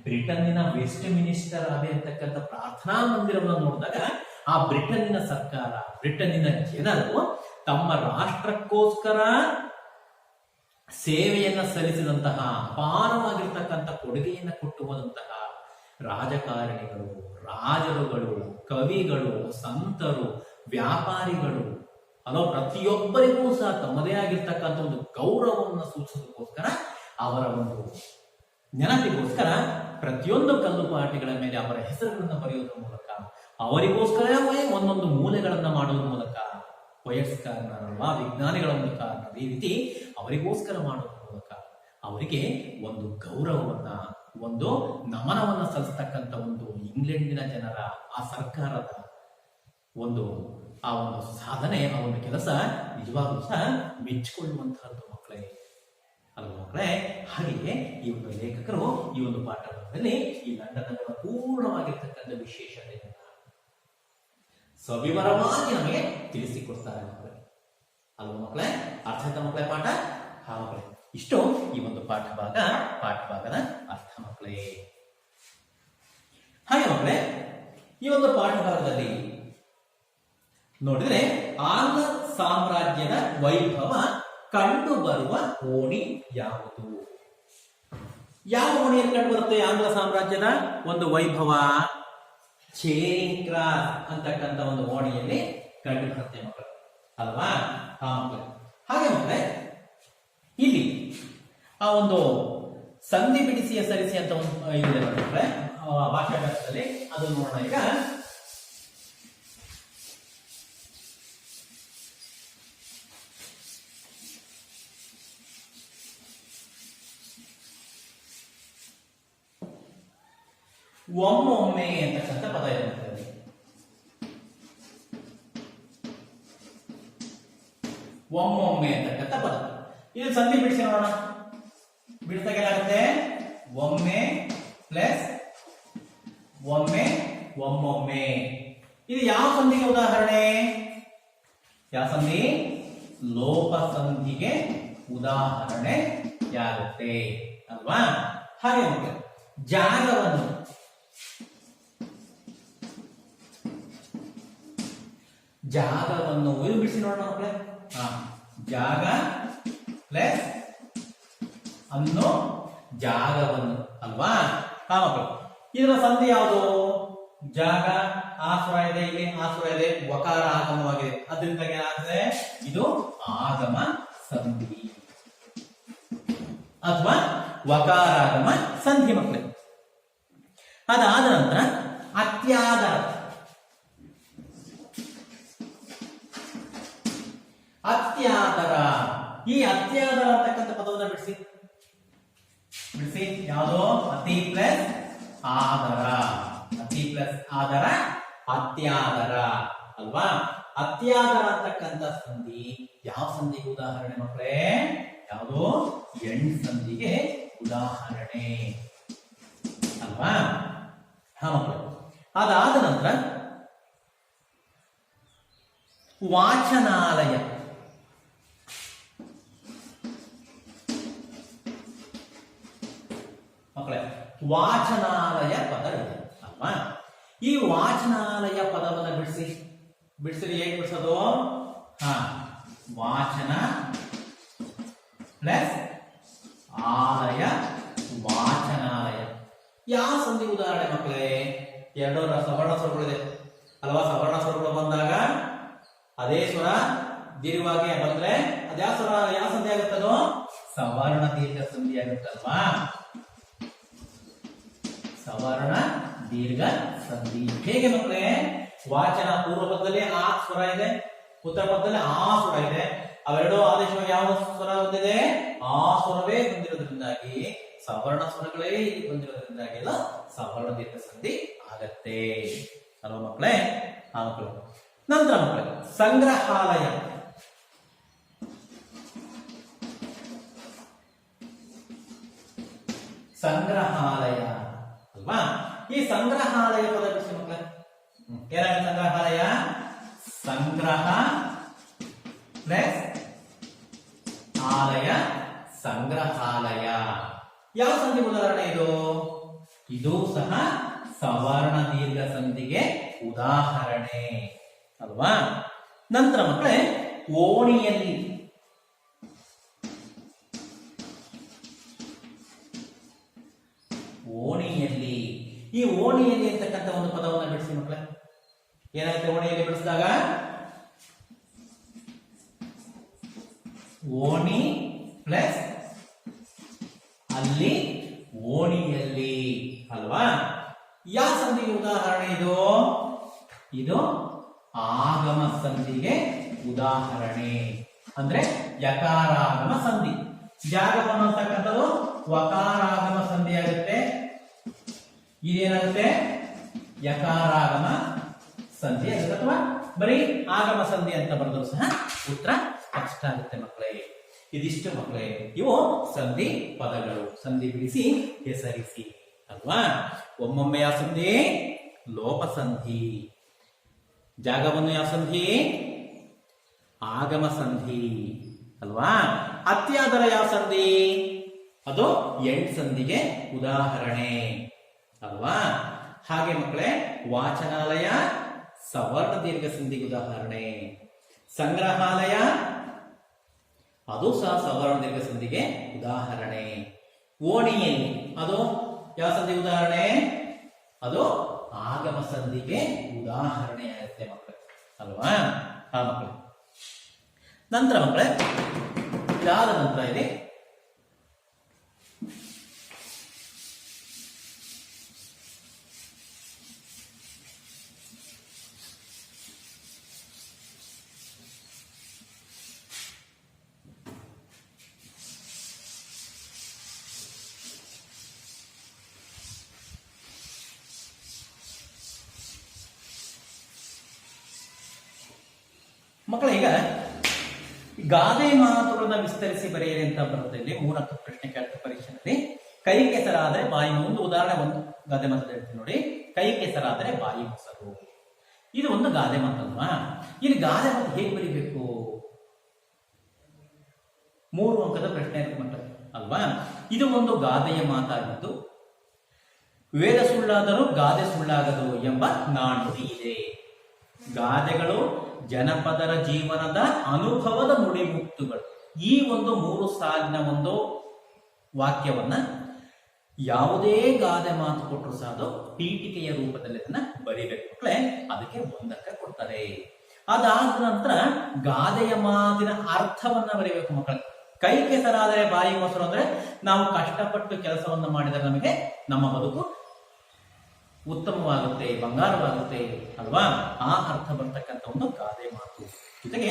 ಬ್ರಿಟನ್ನಿನ ವೆಸ್ಟ್ ಮಿನಿಸ್ಟರ್ ಅಬೆ ಅಂತಕ್ಕಂಥ ಪ್ರಾರ್ಥನಾ ಮಂದಿರವನ್ನು ನೋಡಿದಾಗ ಆ ಬ್ರಿಟನ್ನಿನ ಸರ್ಕಾರ, ಬ್ರಿಟನ್ನಿನ ಜನರು ತಮ್ಮ ರಾಷ್ಟ್ರಕ್ಕೋಸ್ಕರ ಸೇವೆಯನ್ನ ಸಲ್ಲಿಸಿದಂತಹ ಅಪಾರವಾಗಿರ್ತಕ್ಕಂಥ ಕೊಡುಗೆಯನ್ನು ಕೊಟ್ಟು ಹೋದಂತಹ ರಾಜಕಾರಣಿಗಳು, ರಾಜರುಗಳು, ಕವಿಗಳು, ಸಂತರು, ವ್ಯಾಪಾರಿಗಳು ಅಲೋ ಪ್ರತಿಯೊಬ್ಬರಿಗೂ ಸಹ ತಮ್ಮದೇ ಆಗಿರ್ತಕ್ಕಂಥ ಒಂದು ಗೌರವವನ್ನು ಸೂಚಿಸೋದಕ್ಕೋಸ್ಕರ, ಅವರ ಒಂದು ನೆನಪಿಗೋಸ್ಕರ ಪ್ರತಿಯೊಂದು ಕಲ್ಲುಪಾಟಿಗಳ ಮೇಲೆ ಅವರ ಹೆಸರುಗಳನ್ನು ಬರೆಯುವುದರ ಮೂಲಕ, ಅವರಿಗೋಸ್ಕರವೇ ಒಂದೊಂದು ಮೂಲೆಗಳನ್ನ ಮಾಡುವುದರ ಮೂಲಕ, ಪೊಯಟ್ಸ್ ಕಾರಣರಲ್ವಾ, ವಿಜ್ಞಾನಿಗಳ ಮೂಲಕ, ಈ ರೀತಿ ಅವರಿಗೋಸ್ಕರ ಮಾಡುವುದರ ಮೂಲಕ ಅವರಿಗೆ ಒಂದು ಗೌರವವನ್ನ, ಒಂದು ನಮನವನ್ನ ಸಲ್ಲಿಸ್ತಕ್ಕಂಥ ಒಂದು ಇಂಗ್ಲೆಂಡಿನ ಜನರ ಆ ಸರ್ಕಾರದ ಒಂದು ಸಾಧನೆ, ಆ ಒಂದು ಕೆಲಸ ನಿಜವಾಗ್ಲೂ ಸಹ ಮೆಚ್ಚಿಕೊಳ್ಳುವಂತಹದ್ದು ಮಕ್ಕಳೇ ಅಲ್ವ ಮಕ್ಕಳೇ. ಹಾಗೆಯೇ ಈ ಒಂದು ಲೇಖಕರು ಈ ಒಂದು ಪಾಠದಲ್ಲಿ ಈ ಲಂಡನ್ ನಗರ ಪೂರ್ಣವಾಗಿರ್ತಕ್ಕಂಥ ವಿಶೇಷತೆಯನ್ನು ಸವಿವರವಾಗಿ ನಮಗೆ ತಿಳಿಸಿಕೊಡ್ತಾರೆ ಮಕ್ಕಳೇ ಅಲ್ವ ಮಕ್ಕಳೇ. ಅರ್ಥ ಆಯ್ತಾ ಮಕ್ಕಳೇ ಪಾಠ? ಹಾ ಮಕ್ಕಳೇ, ಇಷ್ಟು ಈ ಒಂದು ಪಾಠಭಾಗದ ಅರ್ಥ ಮಕ್ಕಳೇ. ಹಾಗೆ ಮಕ್ಕಳೇ, ಈ ಒಂದು ಪಾಠಭಾಗದಲ್ಲಿ ನೋಡಿದ್ರೆ ಆಂಗ್ಲ ಸಾಮ್ರಾಜ್ಯದ ವೈಭವ ಕಂಡು ಬರುವ ಓಣಿ ಯಾವುದು? ಯಾವ ಓಣಿಯಲ್ಲಿ ಕಂಡು ಬರುತ್ತೆ ಆಂಗ್ಲ ಸಾಮ್ರಾಜ್ಯದ ಒಂದು ವೈಭವ? ಚೇರಿಂಗ್ ಕ್ರಾಸ್ ಅಂತಕ್ಕಂಥ ಒಂದು ಓಣಿಯಲ್ಲಿ ಕಂಡು ಬರುತ್ತೆ ಮಕ್ಕಳು ಅಲ್ವಾ. ಹಾಗೆ ಮಕ್ಕಳೇ, ಇಲ್ಲಿ ಆ ಒಂದು ಸಂಧಿ ಬಿಡಿಸಿ ಹೆಸರಿಸಿ ಅಂತ ಒಂದು ಇದೆ ಮಕ್ಕಳೇ ಭಾಷಾಭಾಷದಲ್ಲಿ, ಅದು ನೋಡೋಣ ಈಗ. ಒಮ್ಮೊಮ್ಮೆ ಅಂತಕ್ಕಂಥ ಪದ ಇರುತ್ತದೆ. ಒಮ್ಮೊಮ್ಮೆ ಅಂತಕ್ಕಂಥ ಪದ, ಇದು ಸಂಧಿ ಬಿಡಿಸಿ ನೋಡೋಣ. ಬಿಡಿಸಿದಾಗ ಏನಾಗುತ್ತೆ? ಒಮ್ಮೆ ಪ್ಲಸ್ ಒಮ್ಮೆ, ಒಮ್ಮೊಮ್ಮೆ. ಇದು ಯಾವ ಸಂಧಿಗೆ ಉದಾಹರಣೆ? ಯಾವ ಸಂಧಿ? ಲೋಪ ಸಂಧಿಗೆ ಉದಾಹರಣೆ ಯಾಗುತ್ತೆ ಅಲ್ವಾ. ಹಾಗೆ ಜಾಗವನ್ನು ಇದು ಬಿಡಿಸಿ ನೋಡೋಣ ಮಕ್ಕಳೇ. ಜಾಗ ಪ್ಲಸ್ ಅನ್ನು ಜಾಗವನ್ನು ಅಲ್ವಾ. ಮಕ್ಕಳು, ಇದರ ಸಂಧಿ ಯಾವುದು? ಜಾಗ ಆಸುರ ಇದೆ, ಇಲ್ಲಿ ಆಸುರ ಇದೆ, ವಕಾರ ಆಗಮವಾಗಿದೆ. ಅದರಿಂದ ಏನಾಗ್ತದೆ? ಇದು ಆಗಮ ಸಂಧಿ ಅಥವಾ ವಕಾರಾಗಮ ಸಂಧಿ ಮಕ್ಕಳೇ. ಅದಾದ ನಂತರ ಅತ್ಯಾದರ. ಅತ್ಯಾದರ, ಈ ಅತ್ಯಾದರ ಅಂತಕ್ಕಂಥ ಪದವನ್ನು ಬಿಡಿಸಿ. ಯಾವುದು? ಅತಿ ಪ್ಲಸ್ ಆದರ, ಅತಿ ಪ್ಲಸ್ ಆದರ ಅತ್ಯಾದರ ಅಲ್ವಾ. ಅತ್ಯಾದರ ಅಂತಕ್ಕಂಥ ಸಂಧಿ ಯಾವ ಸಂಧಿಗೆ ಉದಾಹರಣೆ ಮಕ್ಕಳೇ? ಯಾವುದು? ಎಂಡ್ ಸಂಧಿಗೆ ಉದಾಹರಣೆ ಅಲ್ವಾ. ಮಕ್ಕಳು, ಅದಾದ ನಂತರ ವಾಚನಾಲಯ. ಮಕ್ಕಳೇ, ವಾಚನಾಲಯ ಪದ ಇದೆ ಅಲ್ವಾ. ಈ ವಾಚನಾಲಯ ಪದವನ್ನು ಬಿಡಿಸಿದ್ರೆ ಹೇಗೆ ಬಿಡಿಸೋದು? ವಾಚನ ಪ್ಲಸ್ ಆಲಯ, ವಾಚನಾಲಯ ಯಾವ ಸಂಧಿ ಉದಾಹರಣೆ ಮಕ್ಕಳೇ? ಎರಡು ಸವರ್ಣ ಸ್ವರಗಳಿದೆ ಅಲ್ವಾ? ಸವರ್ಣ ಸ್ವರಗಳು ಬಂದಾಗ ಅದೇ ಸ್ವರ ದೀರ್ಘವಾಗಿ ಬಂದ್ರೆ ಅದ್ಯಾವ ಸ್ವರ, ಯಾವ ಸಂಧಿ ಆಗುತ್ತದೋ? ಸವರ್ಣ ದೀರ್ಘ ಸಂಧಿ ಆಗುತ್ತಲ್ವಾ? ಸವರ್ಣ ದೀರ್ಘ ಸಂಧಿ. ಹೇಗೆ ಮಕ್ಕಳೇ? ವಾಚನ ಪೂರ್ವ ಪದದಲ್ಲಿ ಆ ಸ್ವರ ಇದೆ, ಉತ್ತರ ಪದದಲ್ಲಿ ಆ ಸ್ವರ ಇದೆ. ಅವೆರಡು ಆದೇಶವಾಗಿ ಯಾವ ಸ್ವರ ಹೊಂದಿದೆ? ಆ ಸ್ವರವೇ ಬಂದಿರೋದ್ರಿಂದಾಗಿ ಸವರ್ಣ ಸ್ವರಗಳೇ ಇಲ್ಲಿ ಬಂದಿರೋದ್ರಿಂದಾಗಿ ಸವರ್ಣ ದೀರ್ಘ ಸಂಧಿ ಆಗತ್ತೆ ಅಲ್ವಾ ಮಕ್ಕಳೇ? ಆ ಮಕ್ಕಳು ನಂತರ ಮಕ್ಕಳೇ ಸಂಗ್ರಹಾಲಯ. ಸಂಗ್ರಹಾಲಯ ಅಲ್ವಾ? ಈ ಸಂಗ್ರಹಾಲಯ ಪದ ಬಿಡಿಸಿ ಮಕ್ಕಳೇ. ಏನಾಗುತ್ತೆ ಸಂಗ್ರಹಾಲಯ? ಸಂಗ್ರಹ ಪ್ಲಸ್ ಆಲಯ, ಸಂಗ್ರಹಾಲಯ. ಯಾವ ಸಂಧಿ ಉದಾಹರಣೆ ಇದು? ಇದು ಸಹ ಸವರ್ಣ ದೀರ್ಘ ಸಂಧಿಗೆ ಉದಾಹರಣೆ ಅಲ್ವಾ? ನಂತರ ಮಕ್ಕಳೇ ಓಣಿಯಲ್ಲಿ. ಓಣಿಯಲ್ಲಿ, ಈ ಓಣಿಯಲ್ಲಿ ಅಂತಕ್ಕಂಥ ಒಂದು ಪದವನ್ನು ಬಿಡಿಸಿ ಮಕ್ಕಳೇ. ಏನಾಗುತ್ತೆ ಓಣಿಯಲ್ಲಿ ಬಿಡಿಸಿದಾಗ? ಓಣಿ ಪ್ಲಸ್ ಅಲ್ಲಿ, ಓಣಿಯಲ್ಲಿ ಅಲ್ವಾ? ಯಾವ ಸಂಧಿಗೆ ಉದಾಹರಣೆ ಇದು? ಇದು ಆಗಮ ಸಂಧಿಗೆ ಉದಾಹರಣೆ. ಅಂದ್ರೆ ಯಕಾರಾಗಮ ಸಂಧಿ. ಜಾಗವನ್ನು ಅಂತಕ್ಕಂಥದ್ದು ವಕಾರಾಗಮ ಸಂಧಿ ಆಗುತ್ತೆ. ಇದೇನಾಗುತ್ತೆ? ಯಕಾರಾಗಮ ಸಂಧಿ ಆಗುತ್ತೆ, ಅಥವಾ ಬರೀ ಆಗಮ ಸಂಧಿ ಅಂತ ಬರೆದ್ರು ಸಹ ಉತ್ತರ ಸ್ಪಷ್ಟ ಆಗುತ್ತೆ ಮಕ್ಕಳೇ. ಇದಿಷ್ಟು ಮಕ್ಕಳೇ ಇವು ಸಂಧಿ ಪದಗಳು. ಸಂಧಿ ಬಿಡಿಸಿ ಹೆಸರಿಸಿ ಅಲ್ವಾ? ಒಮ್ಮೊಮ್ಮೆ ಯಾವ ಸಂಧಿ? ಲೋಪ ಸಂಧಿ. ಜಾಗವನ್ನು ಯಾವ ಸಂಧಿ? ಆಗಮ ಸಂಧಿ ಅಲ್ವಾ? ಅತ್ಯಾದರ ಯಾವ ಸಂಧಿ? ಅದು ಎಂಟ್ ಸಂಧಿಗೆ ಉದಾಹರಣೆ ಅಲ್ವಾ? ಹಾಗೆ ಮಕ್ಕಳೇ ವಾಚನಾಲಯ ಸವರ್ಣ ದೀರ್ಘ ಸಂಧಿಗೆ ಉದಾಹರಣೆ. ಸಂಗ್ರಹಾಲಯ ಅದು ಸಹ ಸವರ್ಣ ದೀರ್ಘ ಸಂಧಿಗೆ ಉದಾಹರಣೆ. ಓಣಿಯಲ್ಲಿ ಅದು ಯಾವ ಸಂಧಿ ಉದಾಹರಣೆ? ಅದು ಆಗಮ ಸಂಧಿಗೆ ಉದಾಹರಣೆ ಆಗುತ್ತೆ ಮಕ್ಕಳೇ ಅಲ್ವಾ? ಆ ಮಕ್ಕಳು ನಂತರ ಮಕ್ಕಳೇ ಇದಾದ ನಂತರ ಇದೆ ಮಕ್ಕಳ. ಈಗ ಗಾದೆ ಮಾತುಗಳನ್ನ ವಿಸ್ತರಿಸಿ ಬರೆಯಿರಿ ಅಂತ ಬರುತ್ತೆ. ಇಲ್ಲಿ 3 ಪ್ರಶ್ನೆ ಕೇಳ್ತಾರೆ ಪರೀಕ್ಷೆಯಲ್ಲಿ. ಕೈ ಕೆಸರಾದರೆ ಬಾಯಿ, ಒಂದು ಉದಾಹರಣೆ, ಒಂದು ಗಾದೆ ಮಾತು ಹೇಳ್ತೀನಿ ನೋಡಿ. ಕೈ ಕೆಸರಾದರೆ ಬಾಯಿ ಮೊಸರು. ಇದು ಒಂದು ಗಾದೆ ಮಾತಲ್ವಾ? ಇಲ್ಲಿ ಗಾದೆ ಮಾತು ಹೇಗೆ ಬರೀಬೇಕು? 3 ಅಂಕದ ಪ್ರಶ್ನೆ ಮಕ್ಕಳ ಅಲ್ವಾ? ಇದು ಒಂದು ಗಾದೆಯ ಮಾತಾಗಿದ್ದು, ವೇದ ಸುಳ್ಳಾದರೂ ಗಾದೆ ಸುಳ್ಳಾಗದು ಎಂಬ ನಾಣ್ಣುಡಿ ಇದೆ. ಗಾದೆಗಳು ಜನಪದರ ಜೀವನದ ಅನುಭವದ ನುಡಿಮುತ್ತುಗಳು. ಈ ಒಂದು 3 ಸಾಲಿನ ಒಂದು ವಾಕ್ಯವನ್ನ ಯಾವುದೇ ಗಾದೆ ಮಾತು ಕೊಟ್ಟರು ಸಹ ಅದು ಪೀಠಿಕೆಯ ರೂಪದಲ್ಲಿ ಅದನ್ನ ಬರಿಬೇಕು ಮಕ್ಕಳೇ. ಅದಕ್ಕೆ 1 ಅಂಕ ಕೊಡ್ತಾರೆ. ಅದಾದ ನಂತರ ಗಾದೆಯ ಮಾತಿನ ಅರ್ಥವನ್ನ ಬರೀಬೇಕು ಮಕ್ಕಳೇ. ಕೈ ಕೆಸರಾದರೆ ಬಾಯಿ ಮೊಸರು ಅಂದ್ರೆ ನಾವು ಕಷ್ಟಪಟ್ಟು ಕೆಲಸವನ್ನ ಮಾಡಿದರೆ ನಮಗೆ ನಮ್ಮ ಬದುಕು ಉತ್ತಮವಾಗುತ್ತೆ, ಬಂಗಾರವಾಗುತ್ತೆ ಅಲ್ವಾ? ಆ ಅರ್ಥ ಬರ್ತಕ್ಕಂಥ ಒಂದು ಗಾದೆ ಮಾತು. ಜೊತೆಗೆ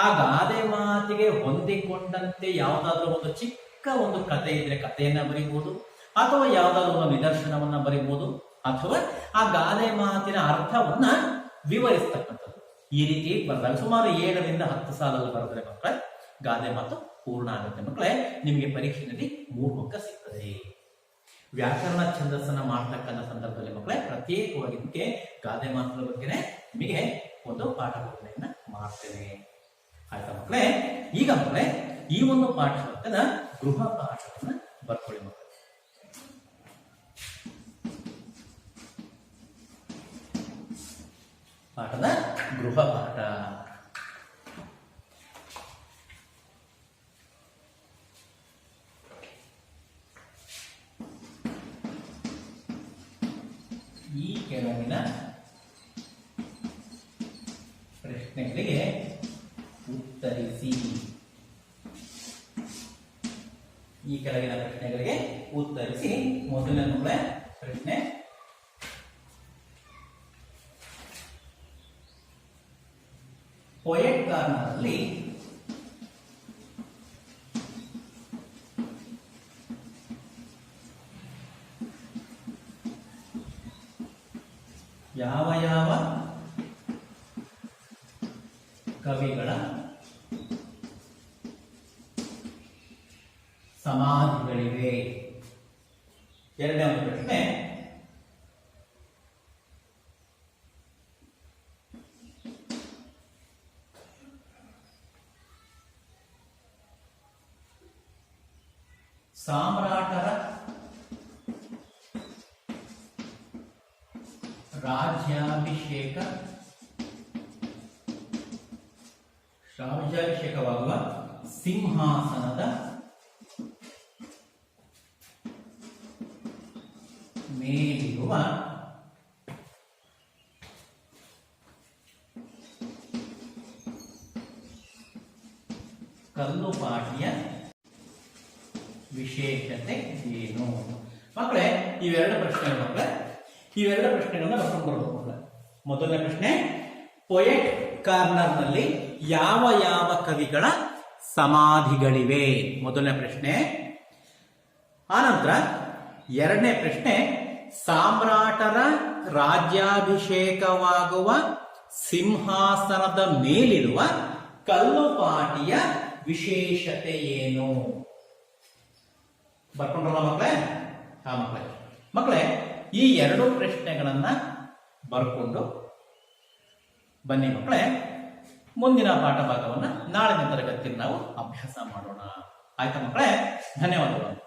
ಆ ಗಾದೆ ಮಾತಿಗೆ ಹೊಂದಿಕೊಂಡಂತೆ ಯಾವುದಾದ್ರೂ ಒಂದು ಚಿಕ್ಕ ಒಂದು ಕಥೆ ಇದ್ರೆ ಕಥೆಯನ್ನ ಬರೀಬಹುದು, ಅಥವಾ ಯಾವುದಾದ್ರೂ ಒಂದು ನಿದರ್ಶನವನ್ನ ಬರೀಬಹುದು, ಅಥವಾ ಆ ಗಾದೆ ಮಾತಿನ ಅರ್ಥವನ್ನ ವಿವರಿಸ್ತಕ್ಕಂಥದ್ದು. ಈ ರೀತಿ ಬರೆದಾಗ ಸುಮಾರು 7ರಿಂದ 10 ಸಾಲಲ್ಲಿ ಬರೆದ್ರೆ ಮಕ್ಕಳೇ ಗಾದೆ ಮಾತು ಪೂರ್ಣ ಆಗುತ್ತೆ ಮಕ್ಕಳೇ. ನಿಮಗೆ ಪರೀಕ್ಷೆಯಲ್ಲಿ 3 ಅಂಕ ಸಿಗ್ತದೆ. ವ್ಯಾಕರಣ ಛಂದಸ್ಸನ್ನ ಮಾಡ್ತಕ್ಕಂಥ ಸಂದರ್ಭದಲ್ಲಿ ಮಕ್ಕಳೇ ಪ್ರತ್ಯೇಕವಾಗಿ ನಿಮಗೆ ಗಾದೆ ಮಾತುಗಳ ಬಗ್ಗೆ ನಿಮಗೆ ಒಂದು ಪಾಠ ಬೋಧನೆಯನ್ನ ಮಾಡ್ತೇನೆ. ಆಯ್ತಾ ಮಕ್ಕಳೇ? ಈಗ ಮಕ್ಕಳೇ ಈ ಒಂದು ಪಾಠದ ಗೃಹ ಪಾಠವನ್ನ ಬರ್ಕೊಳ್ಳಿ ಮಕ್ಕಳೇ. ಪಾಠದ ಗೃಹ ಪಾಠ. ಈ ಕೆಳಗಿನ ಪ್ರಶ್ನೆಗಳಿಗೆ ಉತ್ತರಿಸಿ. ಈ ಕೆಳಗಿನ ಪ್ರಶ್ನೆಗಳಿಗೆ ಉತ್ತರಿಸಿ. ಮೊದಲನೇ ಪ್ರಶ್ನೆ, ಪೊಯೆಟ್ ಕಾರ್ನರ್ ಅಲ್ಲಿ ಯಾವ ಯಾವ ಕವಿಗಳ ಸಮಾಧಿಗಳಿವೆ? ಎರಡನೇ ಒಂದು ಪ್ರಶ್ನೆ, ಸಾಮ್ರಾಟರ ರಾಜ್ಯಾಭಿಷೇಕವಾಗುವ ಸಿಂಹಾಸನದ ಮೇಲಿರುವ ಕಲ್ಲುಪಾಟಿಯ ವಿಶೇಷತೆ ಏನು? ಮಕ್ಕಳೇ, ಇವೆರಡು ಪ್ರಶ್ನೆಗಳನ್ನ ಬರ್ಕೊಂಡು ಬರಬೇಕು ಮಕ್ಕಳೇ. ಮೊದಲನೇ ಪ್ರಶ್ನೆ, ಪೊಯೆಟ್ ಕಾರ್ನರ್ ನಲ್ಲಿ ಯಾವ ಯಾವ ಕವಿಗಳ ಸಮಾಧಿಗಳಿವೆ? ಮೊದಲನೇ ಪ್ರಶ್ನೆ. ಆನಂತರ ಎರಡನೇ ಪ್ರಶ್ನೆ, ಸಾಮ್ರಾಟರ ರಾಜ್ಯಾಭಿಷೇಕವಾಗುವ ಸಿಂಹಾಸನದ ಮೇಲಿರುವ ಕಲ್ಲುಪಾಟಿಯ ವಿಶೇಷತೆ ಏನು? ಬರ್ಕೊಂಡ್ರಲ್ಲ ಮಕ್ಕಳೇ? ಮಕ್ಕಳೇ, ಈ ಎರಡು ಪ್ರಶ್ನೆಗಳನ್ನ ಬರ್ಕೊಂಡು ಬನ್ನಿ ಮಕ್ಕಳೇ. ಮುಂದಿನ ಪಾಠ ಭಾಗವನ್ನ ನಾಳಿನ ತರಗತಿಯಲ್ಲಿ ನಾವು ಅಭ್ಯಾಸ ಮಾಡೋಣ. ಆಯ್ತಾ ಮಕ್ಕಳೇ? ಧನ್ಯವಾದಗಳು.